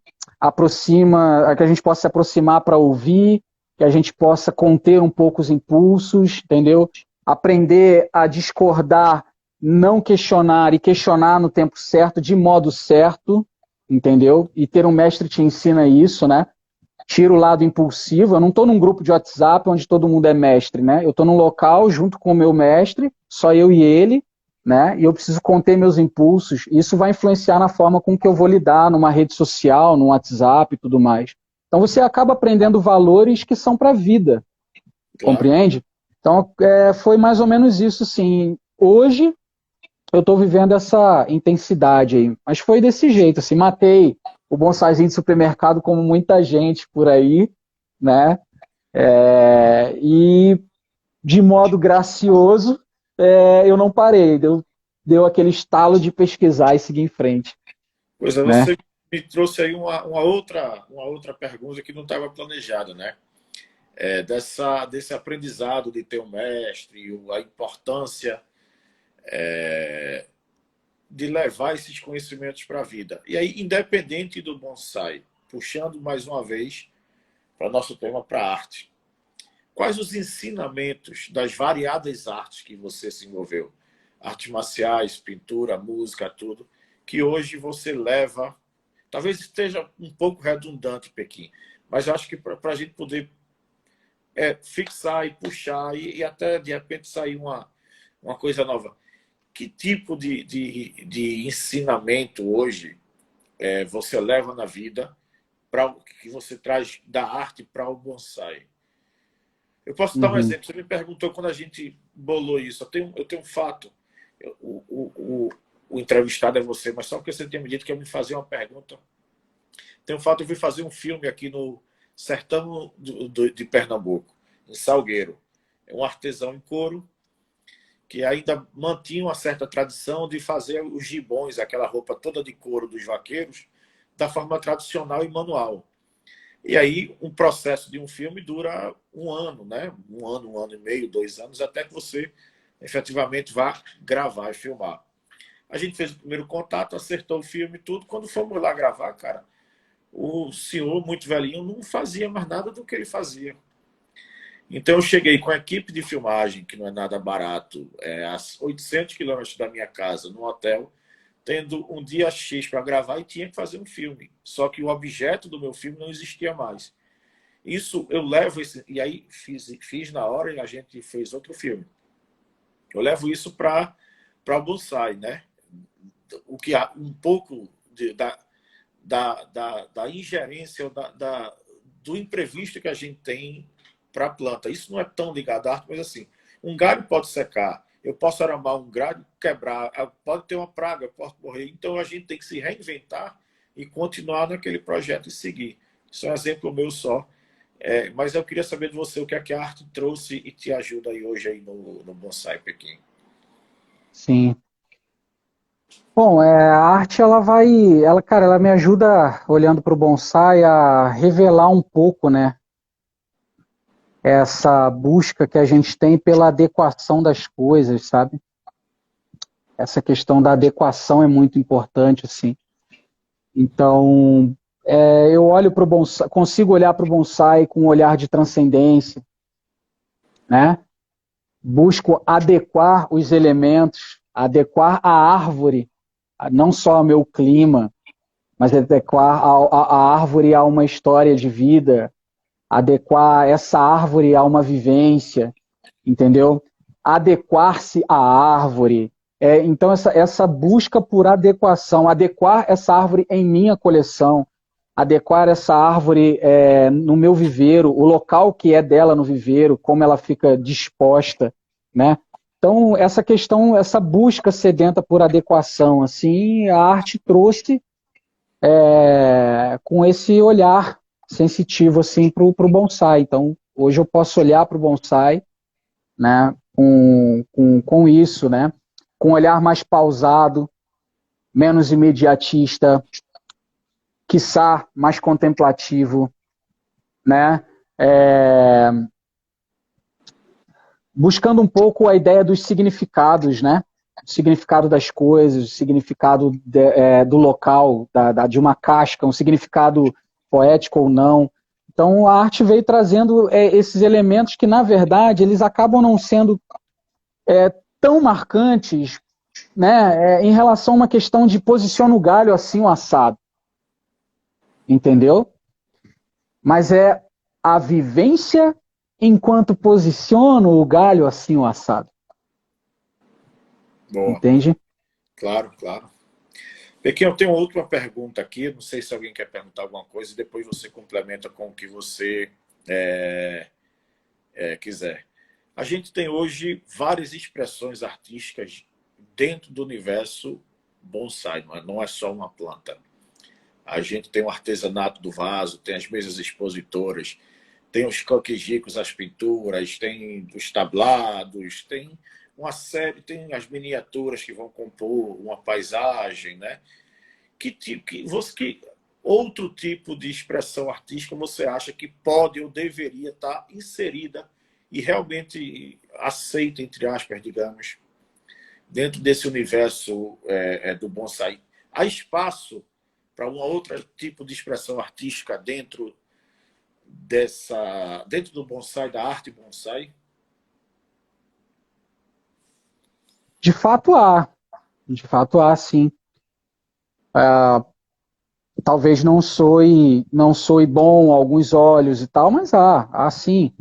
que a gente possa se aproximar para ouvir, que a gente possa conter um pouco os impulsos, entendeu? Aprender a discordar, não questionar e questionar no tempo certo, de modo certo, entendeu? E ter um mestre te ensina isso, né? Tira o lado impulsivo. Eu não estou num grupo de WhatsApp onde todo mundo é mestre, né? Eu estou num local junto com o meu mestre, só eu e ele, né? E eu preciso conter meus impulsos. Isso vai influenciar na forma com que eu vou lidar numa rede social, no WhatsApp e tudo mais. Então você acaba aprendendo valores que são para a vida, Claro. compreende? Então foi mais ou menos isso, sim. Hoje eu estou vivendo essa intensidade aí. Mas foi desse jeito, assim, matei o bonsaizinho de supermercado como muita gente por aí, né? E de modo gracioso, eu não parei, deu aquele estalo de pesquisar e seguir em frente, Pois é, né? você me trouxe aí uma outra pergunta que não estava planejada, né? Desse aprendizado de ter um mestre, a importância de levar esses conhecimentos para a vida. E aí, independente do bonsai, puxando mais uma vez para nosso tema, para a arte, quais os ensinamentos das variadas artes que você se envolveu? Artes marciais, pintura, música, tudo, que hoje você leva. Talvez esteja um pouco redundante, Pequim, mas eu acho que para a gente poder fixar e puxar e até de repente sair uma coisa nova. Que tipo de ensinamento hoje você leva na vida que você traz da arte para o bonsai? Eu posso dar um Uhum, exemplo. Você me perguntou quando a gente bolou isso. Eu tenho um fato. O entrevistado é você, mas só porque você tinha me dito que ia me fazer uma pergunta. Tem um fato, eu fui fazer um filme aqui no sertão de Pernambuco, em Salgueiro. É um artesão em couro que ainda mantinha uma certa tradição de fazer os gibões, aquela roupa toda de couro dos vaqueiros, da forma tradicional e manual. E aí, um processo de um filme dura um ano, né? Um ano e meio, 2 anos, até que você efetivamente vá gravar e filmar. A gente fez o primeiro contato, acertou o filme e tudo. Quando fomos lá gravar, cara, o senhor, muito velhinho, não fazia mais nada do que ele fazia. Então eu cheguei com a equipe de filmagem, que não é nada barato, a 800 quilômetros da minha casa, no hotel, tendo um dia X para gravar e tinha que fazer um filme. Só que o objeto do meu filme não existia mais. Isso eu levo, e aí fiz na hora e a gente fez outro filme. Eu levo isso para o bonsai, né? O que há um pouco da ingerência, do imprevisto que a gente tem para a planta. Isso não é tão ligado à arte, mas assim, um galho pode secar, eu posso aramar um galho, quebrar, pode ter uma praga, pode morrer. Então a gente tem que se reinventar e continuar naquele projeto e seguir. Isso é um exemplo meu só. Mas eu queria saber de você o que é que a arte trouxe e te ajuda aí hoje aí no Bonsai Pequim. Sim. Bom, a arte cara, ela me ajuda olhando para o bonsai a revelar um pouco, né, essa busca que a gente tem pela adequação das coisas, sabe? Essa questão da adequação é muito importante, assim. Então, eu olho para o bonsai, consigo olhar para o bonsai com um olhar de transcendência, né? Busco adequar os elementos, adequar a árvore, não só ao meu clima, mas adequar a árvore a uma história de vida, adequar essa árvore a uma vivência, entendeu? Adequar-se à árvore. Então, essa busca por adequação, adequar essa árvore em minha coleção, adequar essa árvore no meu viveiro, o local que é dela no viveiro, como ela fica disposta, né? Então, essa questão, essa busca sedenta por adequação, assim, a arte trouxe com esse olhar sensitivo assim, para o bonsai. Então, hoje eu posso olhar para o bonsai, né, com isso, né, com um olhar mais pausado, menos imediatista, quiçá mais contemplativo, né, buscando um pouco a ideia dos significados, né, o significado das coisas, o significado do local, de uma casca, um significado poético ou não. Então a arte veio trazendo esses elementos que, na verdade, eles acabam não sendo tão marcantes, né, em relação a uma questão de posiciona o galho assim o assado. Entendeu? Mas é a vivência enquanto posiciono o galho assim o assado. Boa. Entende? Claro, claro. Pequim, eu tenho uma última pergunta aqui. Não sei se alguém quer perguntar alguma coisa e depois você complementa com o que você quiser. A gente tem hoje várias expressões artísticas dentro do universo bonsai, não é só uma planta. A gente tem o artesanato do vaso, tem as mesas expositoras, tem os coquejicos, as pinturas, tem os tablados, tem uma série, tem as miniaturas que vão compor uma paisagem, né? Que outro tipo de expressão artística você acha que pode ou deveria estar inserida e realmente aceita, entre aspas, digamos, dentro desse universo do bonsai? Há espaço para um outro tipo de expressão artística dentro do bonsai, da arte bonsai? De fato há sim. Talvez não soe bom a alguns olhos e tal, mas há sim.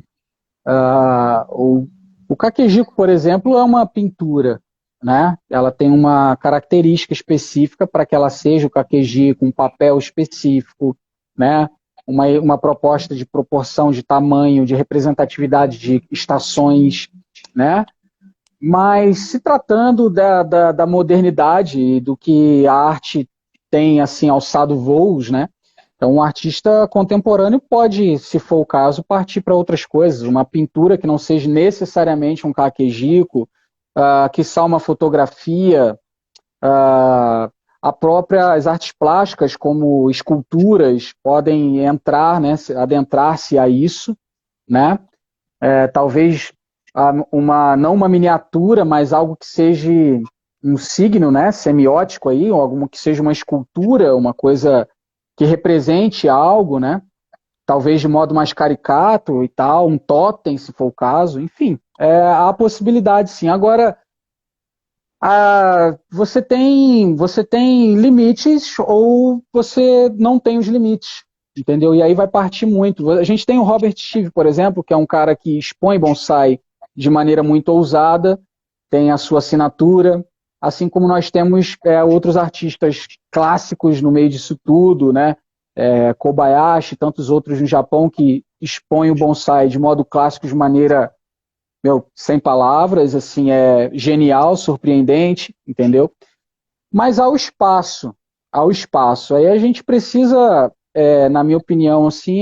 O Kakejiko, por exemplo, é uma pintura, né? Ela tem uma característica específica para que ela seja o Kakejiko, um papel específico, né? Uma proposta de proporção, de tamanho, de representatividade de estações, né? Mas se tratando da modernidade e do que a arte tem assim alçado voos, né? Então, um artista contemporâneo pode, se for o caso, partir para outras coisas. Uma pintura que não seja necessariamente um kakejiko, quiçá uma fotografia, as artes plásticas, como esculturas, podem entrar, né, adentrar-se a isso, né? Talvez não uma miniatura, mas algo que seja um signo, né, semiótico aí, ou alguma que seja uma escultura, uma coisa que represente algo, né? Talvez de modo mais caricato e tal, um totem, se for o caso, enfim, há possibilidade sim. Agora, você tem limites ou você não tem os limites, entendeu? E aí vai partir muito. A gente tem o Robert Steve, por exemplo, que é um cara que expõe bonsai de maneira muito ousada, tem a sua assinatura, assim como nós temos outros artistas clássicos no meio disso tudo, né? Kobayashi, tantos outros no Japão que expõem o bonsai de modo clássico de maneira, sem palavras, assim, genial, surpreendente, entendeu? Mas ao espaço. Aí a gente precisa, na minha opinião, assim,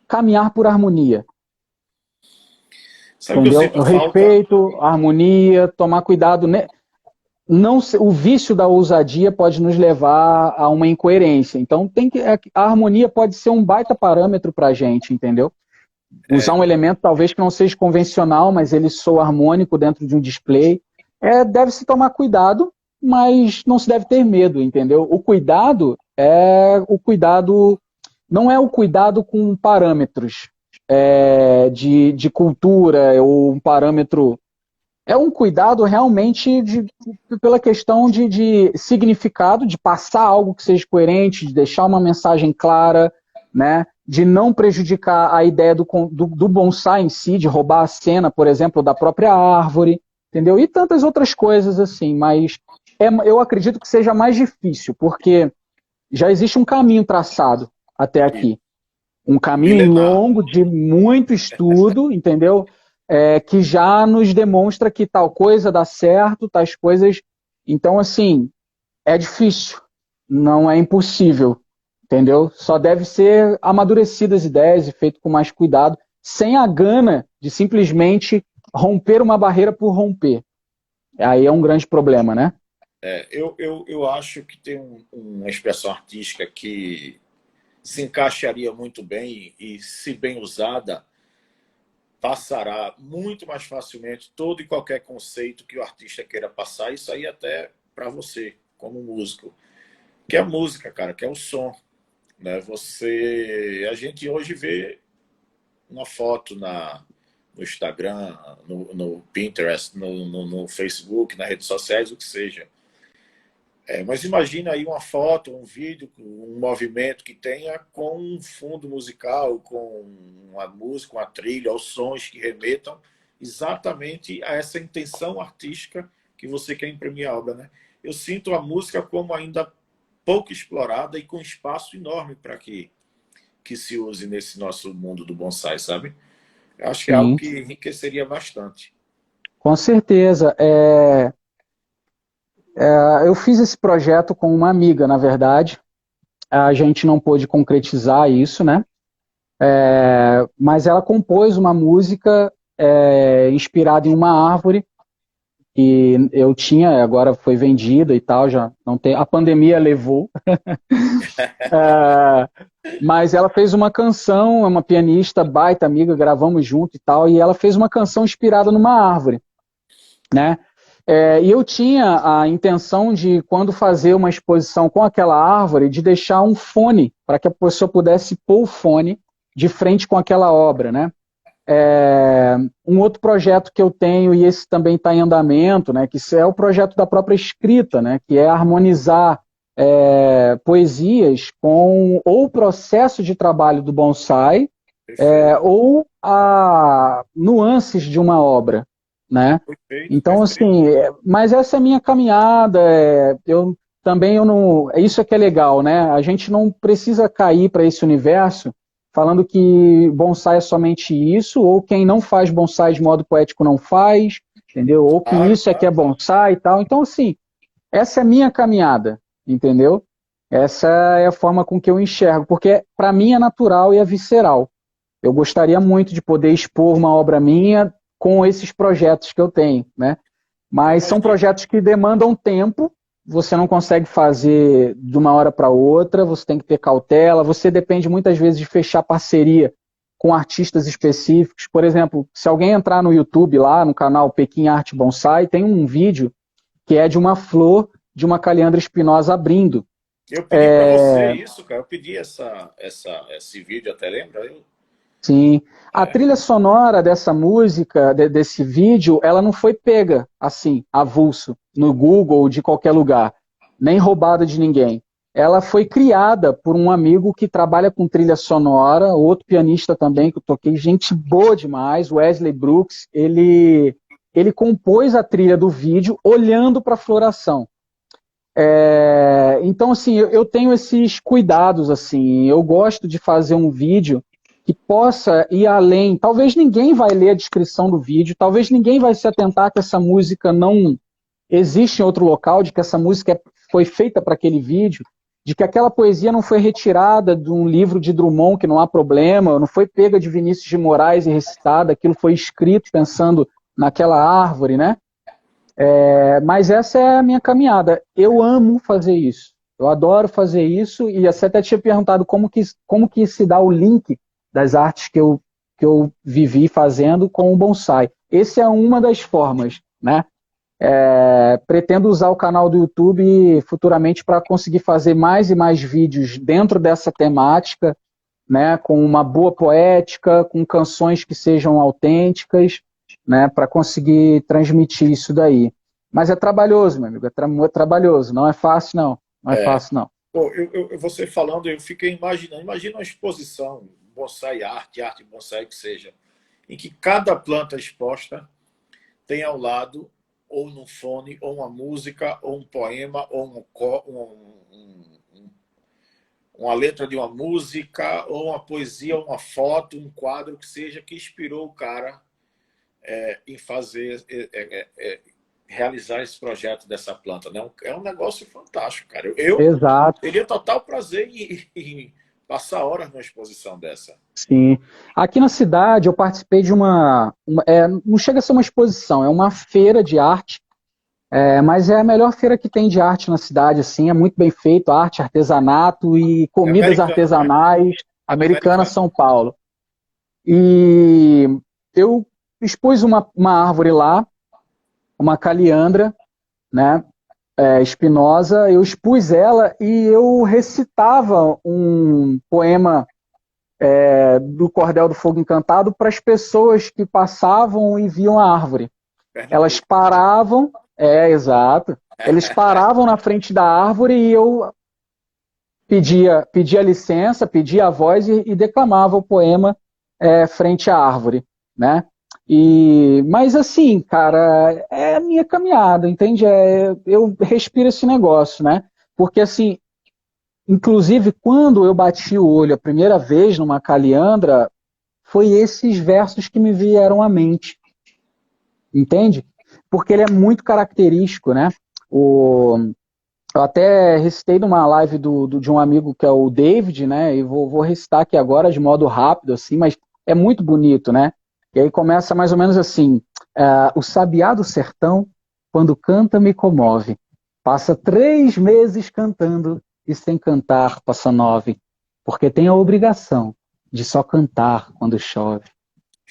caminhar por harmonia. Sabe o que eu Entendeu? O sinto falta? respeito, a harmonia, tomar cuidado, né? Não, o vício da ousadia pode nos levar a uma incoerência. Então, a harmonia pode ser um baita parâmetro para a gente, entendeu? Usar um elemento talvez que não seja convencional, mas ele soa harmônico dentro de um display. Deve-se tomar cuidado, mas não se deve ter medo, entendeu? Não é o cuidado com parâmetros de cultura ou um parâmetro. É um cuidado realmente pela questão de significado, de passar algo que seja coerente, de deixar uma mensagem clara, né? De não prejudicar a ideia do bonsai em si, de roubar a cena, por exemplo, da própria árvore, entendeu? E tantas outras coisas assim, mas eu acredito que seja mais difícil, porque já existe um caminho traçado até aqui. Um caminho Milenar. longo de muito estudo, entendeu? Que já nos demonstra que tal coisa dá certo, tais coisas. Então, assim, é difícil, não é impossível, entendeu? Só deve ser amadurecidas ideias e feito com mais cuidado, sem a gana de simplesmente romper uma barreira por romper. Aí é um grande problema, né? Eu acho que tem uma expressão artística que se encaixaria muito bem e, se bem usada, passará muito mais facilmente todo e qualquer conceito que o artista queira passar. Isso aí até para você, como músico. Que é a música, cara, que é o som. Né? A gente hoje vê uma foto no Instagram, no Pinterest, no Facebook, nas redes sociais, o que seja. Mas imagina aí uma foto, um vídeo, um movimento que tenha com um fundo musical, com uma música, uma trilha, ou sons que remetam exatamente a essa intenção artística que você quer imprimir a obra. Né? Eu sinto a música como ainda pouco explorada e com espaço enorme para que se use nesse nosso mundo do bonsai, sabe? Eu acho que é algo Sim, que enriqueceria bastante. com certeza. Eu fiz esse projeto com uma amiga, na verdade. A gente não pôde concretizar isso, né? Mas ela compôs uma música inspirada em uma árvore que eu tinha, agora foi vendida e tal, já não tem. A pandemia levou. Mas ela fez uma canção, é uma pianista baita amiga, gravamos junto e tal, e ela fez uma canção inspirada numa árvore, né? E eu tinha a intenção de, quando fazer uma exposição com aquela árvore, de deixar um fone, para que a pessoa pudesse pôr o fone de frente com aquela obra, né? Um outro projeto que eu tenho, e esse também está em andamento, né? Que é o projeto da própria escrita, né? Que é harmonizar poesias com ou o processo de trabalho do bonsai, Perfeito, ou a nuances de uma obra, né? perfeito, Então, perfeito. assim, mas essa é a minha caminhada. Eu não. Isso é que é legal, né? A gente não precisa cair para esse universo falando que bonsai é somente isso, ou quem não faz bonsai de modo poético não faz, entendeu? Ou que Claro, isso é que é claro. bonsai e tal. Então, assim, essa é a minha caminhada, entendeu? Essa é a forma com que eu enxergo, porque para mim é natural e é visceral. Eu gostaria muito de poder expor uma obra minha com esses projetos que eu tenho, né? Eu Mas são imagino. projetos que demandam tempo, você não consegue fazer de uma hora para outra, você tem que ter cautela, você depende muitas vezes de fechar parceria com artistas específicos. Por exemplo, se alguém entrar no YouTube lá, no canal Pequim Arte Bonsai, tem um vídeo que é de uma flor de uma caliandra espinosa abrindo. Eu pedi para você isso, cara. Eu pedi esse vídeo, até lembra? Sim. A trilha sonora dessa música, desse vídeo, ela não foi pega assim, avulso, no Google ou de qualquer lugar, nem roubada de ninguém. Ela foi criada por um amigo que trabalha com trilha sonora, outro pianista também que eu toquei, gente boa demais, Wesley Brooks. Ele compôs a trilha do vídeo olhando para a floração. Então, assim, eu tenho esses cuidados, assim, eu gosto de fazer um vídeo que possa ir além. Talvez ninguém vai ler a descrição do vídeo, talvez ninguém vai se atentar que essa música não existe em outro local, de que essa música foi feita para aquele vídeo, de que aquela poesia não foi retirada de um livro de Drummond, que não há problema, não foi pega de Vinícius de Moraes e recitada, aquilo foi escrito pensando naquela árvore, né? Mas essa é a minha caminhada. Eu amo fazer isso. Eu adoro fazer isso e você até tinha perguntado como que se dá o link das artes que eu vivi fazendo com o bonsai. Essa é uma das formas, né? Pretendo usar o canal do YouTube futuramente para conseguir fazer mais e mais vídeos dentro dessa temática, né? Com uma boa poética, com canções que sejam autênticas, né? Para conseguir transmitir isso daí. Mas é trabalhoso, meu amigo, é trabalhoso, não é fácil, não. Não é É. fácil, não. Pô, você falando, eu fiquei imaginando, imagina uma exposição, bonsai arte, arte bonsai que seja, em que cada planta exposta tem ao lado ou no fone, ou uma música, ou um poema, ou uma letra de uma música, ou uma poesia, ou uma foto, um quadro que seja que inspirou o cara em fazer, realizar esse projeto dessa planta. Né? É um negócio fantástico, cara. Eu Exato, teria total prazer em passar horas numa exposição dessa. sim. Aqui na cidade eu participei de não chega a ser uma exposição, é uma feira de arte, mas é a melhor feira que tem de arte na cidade, assim, é muito bem feito, arte, artesanato e É comidas americana, não é? artesanais, Americana Americana. São Paulo. E eu expus uma árvore lá, uma caliandra, né, espinosa, eu expus ela e eu recitava um poema do Cordel do Fogo Encantado para as pessoas que passavam e viam a árvore. Elas Pernambuco. paravam, exato, eles paravam na frente da árvore e eu pedia licença, pedia a voz e declamava o poema frente à árvore, né? Mas assim, cara, é a minha caminhada, entende? Eu respiro esse negócio, né? Porque assim, inclusive quando eu bati o olho a primeira vez numa caliandra, foi esses versos que me vieram à mente, entende? Porque ele é muito característico, né? Eu até recitei numa live de um amigo que é o David, né? E vou recitar aqui agora de modo rápido, assim, mas é muito bonito, né? E aí começa mais ou menos assim: o sabiá do sertão, quando canta, me comove. Passa 3 meses cantando e sem cantar passa 9, porque tem a obrigação de só cantar quando chove.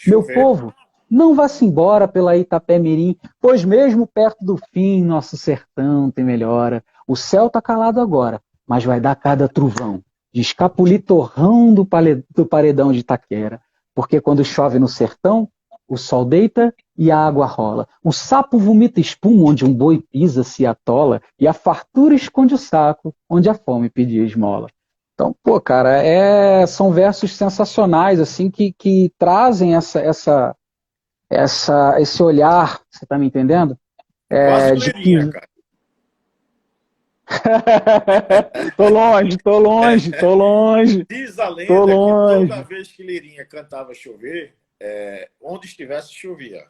Meu Chover. povo, não vá-se embora pela Itapé-mirim, pois mesmo perto do fim nosso sertão tem melhora. O céu tá calado agora, mas vai dar cada trovão de escapulir torrão do paredão de Itaquera. Porque quando chove no sertão, o sol deita e a água rola. O sapo vomita espuma onde um boi pisa se atola, e a fartura esconde o saco onde a fome pedia esmola. Então, pô, cara, são versos sensacionais, assim, que trazem esse olhar, você tá me entendendo? É quase De Lirinha, que. cara. Tô longe, tô longe, tô longe, Diz a tô lenda que toda longe. vez que Lirinha cantava chover, onde estivesse chovia.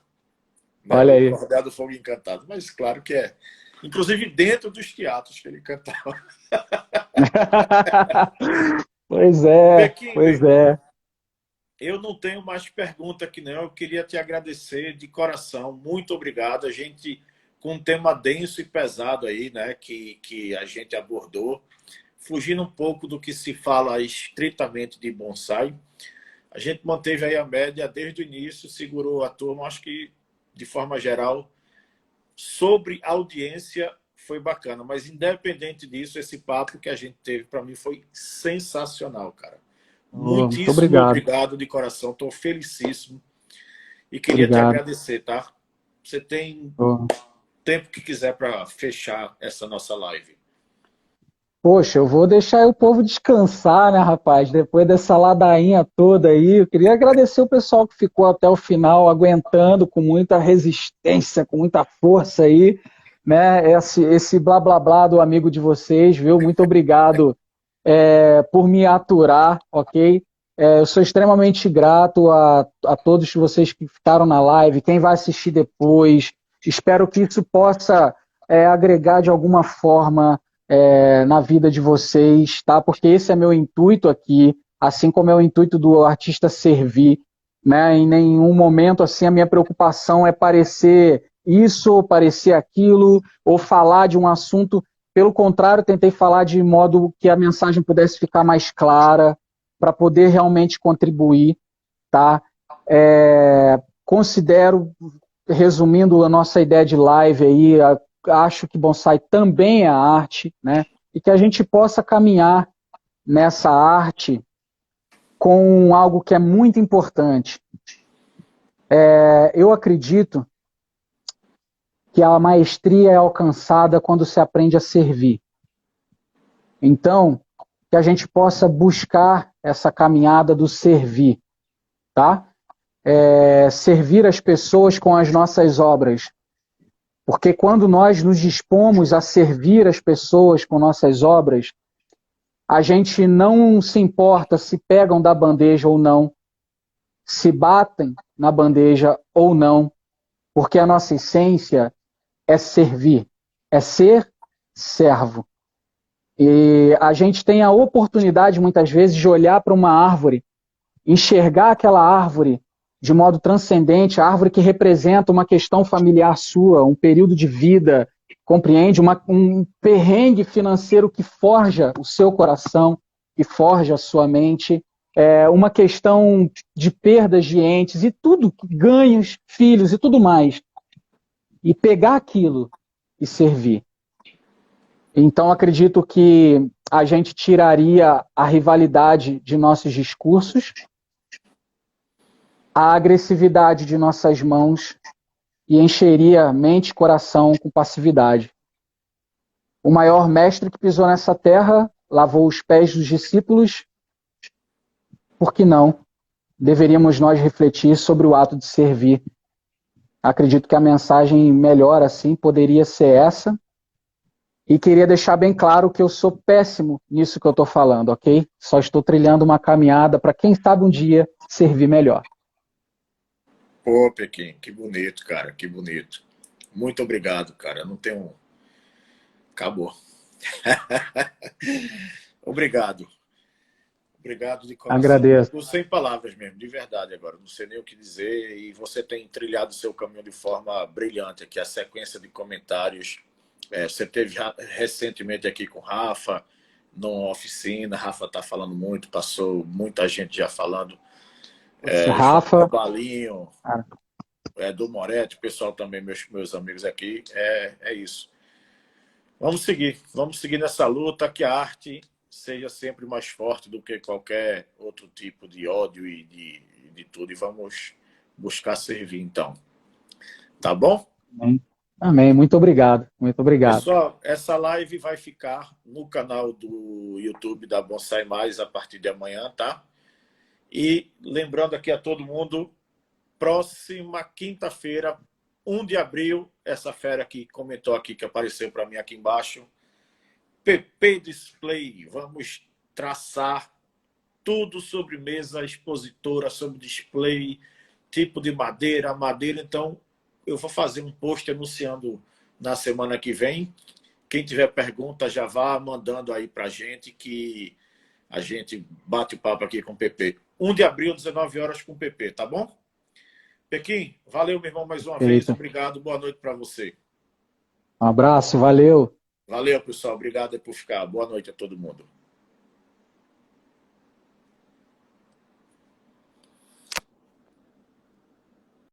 Né? Olha O aí. Cordel do Fogo Encantado. Mas claro que é. Inclusive dentro dos teatros que ele cantava. Pequim, meu Pois irmão, é. eu não tenho mais pergunta aqui não. Eu queria te agradecer de coração. Muito obrigado. A gente com um tema denso e pesado aí, né, que a gente abordou, fugindo um pouco do que se fala estritamente de bonsai. A gente manteve aí a média desde o início, segurou a turma, acho que de forma geral, sobre audiência foi bacana, mas independente disso, esse papo que a gente teve para mim foi sensacional, cara. Oh, muito Muitíssimo obrigado. obrigado de coração, estou felicíssimo e queria te Obrigado. agradecer, tá? Você tem Oh. tempo que quiser para fechar essa nossa live. Poxa, eu vou deixar o povo descansar, né, rapaz? Depois dessa ladainha toda aí, eu queria agradecer o pessoal que ficou até o final, aguentando com muita resistência, com muita força aí, né? Esse blá blá blá do amigo de vocês, viu? Muito obrigado, por me aturar, ok? Eu sou extremamente grato a todos vocês que ficaram na live, quem vai assistir depois. Espero que isso possa agregar de alguma forma na vida de vocês, tá? Porque esse é meu intuito aqui, assim como é o intuito do artista servir, né? Em nenhum momento assim a minha preocupação é parecer isso, ou parecer aquilo, ou falar de um assunto. Pelo contrário, tentei falar de modo que a mensagem pudesse ficar mais clara, para poder realmente contribuir, tá? Considero, resumindo a nossa ideia de live aí, acho que bonsai também é arte, né? E que a gente possa caminhar nessa arte com algo que é muito importante. Eu acredito que a maestria é alcançada quando se aprende a servir. Então, que a gente possa buscar essa caminhada do servir, tá? Servir as pessoas com as nossas obras. Porque quando nós nos dispomos a servir as pessoas com nossas obras, a gente não se importa se pegam da bandeja ou não, se batem na bandeja ou não, porque a nossa essência é servir, é ser servo. E a gente tem a oportunidade, muitas vezes, de olhar para uma árvore, enxergar aquela árvore de modo transcendente, a árvore que representa uma questão familiar sua, um período de vida, compreende? Um perrengue financeiro que forja o seu coração, que forja a sua mente, uma questão de perdas de entes e tudo, ganhos, filhos e tudo mais. E pegar aquilo e servir. Então, acredito que a gente tiraria a rivalidade de nossos discursos, a agressividade de nossas mãos e encheria mente e coração com passividade. O maior mestre que pisou nessa terra lavou os pés dos discípulos. Por que não? Deveríamos nós refletir sobre o ato de servir. Acredito que a mensagem melhor assim poderia ser essa. E queria deixar bem claro que eu sou péssimo nisso que eu estou falando, ok? Só estou trilhando uma caminhada para, quem sabe, um dia servir melhor. Pô, Pequim, que bonito, cara, que bonito. Muito obrigado, cara. Não tenho. Acabou. Obrigado. Obrigado de coração. Agradeço. Estou sem palavras mesmo, de verdade agora. Não sei nem o que dizer. E você tem trilhado o seu caminho de forma brilhante aqui. A sequência de comentários. Você teve recentemente aqui com o Rafa, numa oficina. Rafa está falando muito, passou muita gente já falando. Rafa. Balinho, do Moretti, o pessoal também, meus amigos aqui. É isso. Vamos seguir nessa luta, que a arte seja sempre mais forte do que qualquer outro tipo de ódio e de tudo. E vamos buscar servir, então. Tá bom? Amém. Muito obrigado. Muito obrigado. Pessoal, essa live vai ficar no canal do YouTube da Bonsai Mais a partir de amanhã, tá? E lembrando aqui a todo mundo, próxima quinta-feira, 1 de abril, essa fera que comentou aqui, que apareceu para mim aqui embaixo, PP Display. Vamos traçar tudo sobre mesa expositora, sobre display, tipo de madeira. Então, eu vou fazer um post anunciando na semana que vem. Quem tiver pergunta, já vá mandando aí para a gente, que a gente bate o papo aqui com o PP. 1 de abril, 19 horas com o PP, tá bom? Pequim, valeu, meu irmão, mais uma vez. Obrigado, boa noite para você. Um abraço, valeu. Valeu, pessoal. Obrigado por ficar. Boa noite a todo mundo.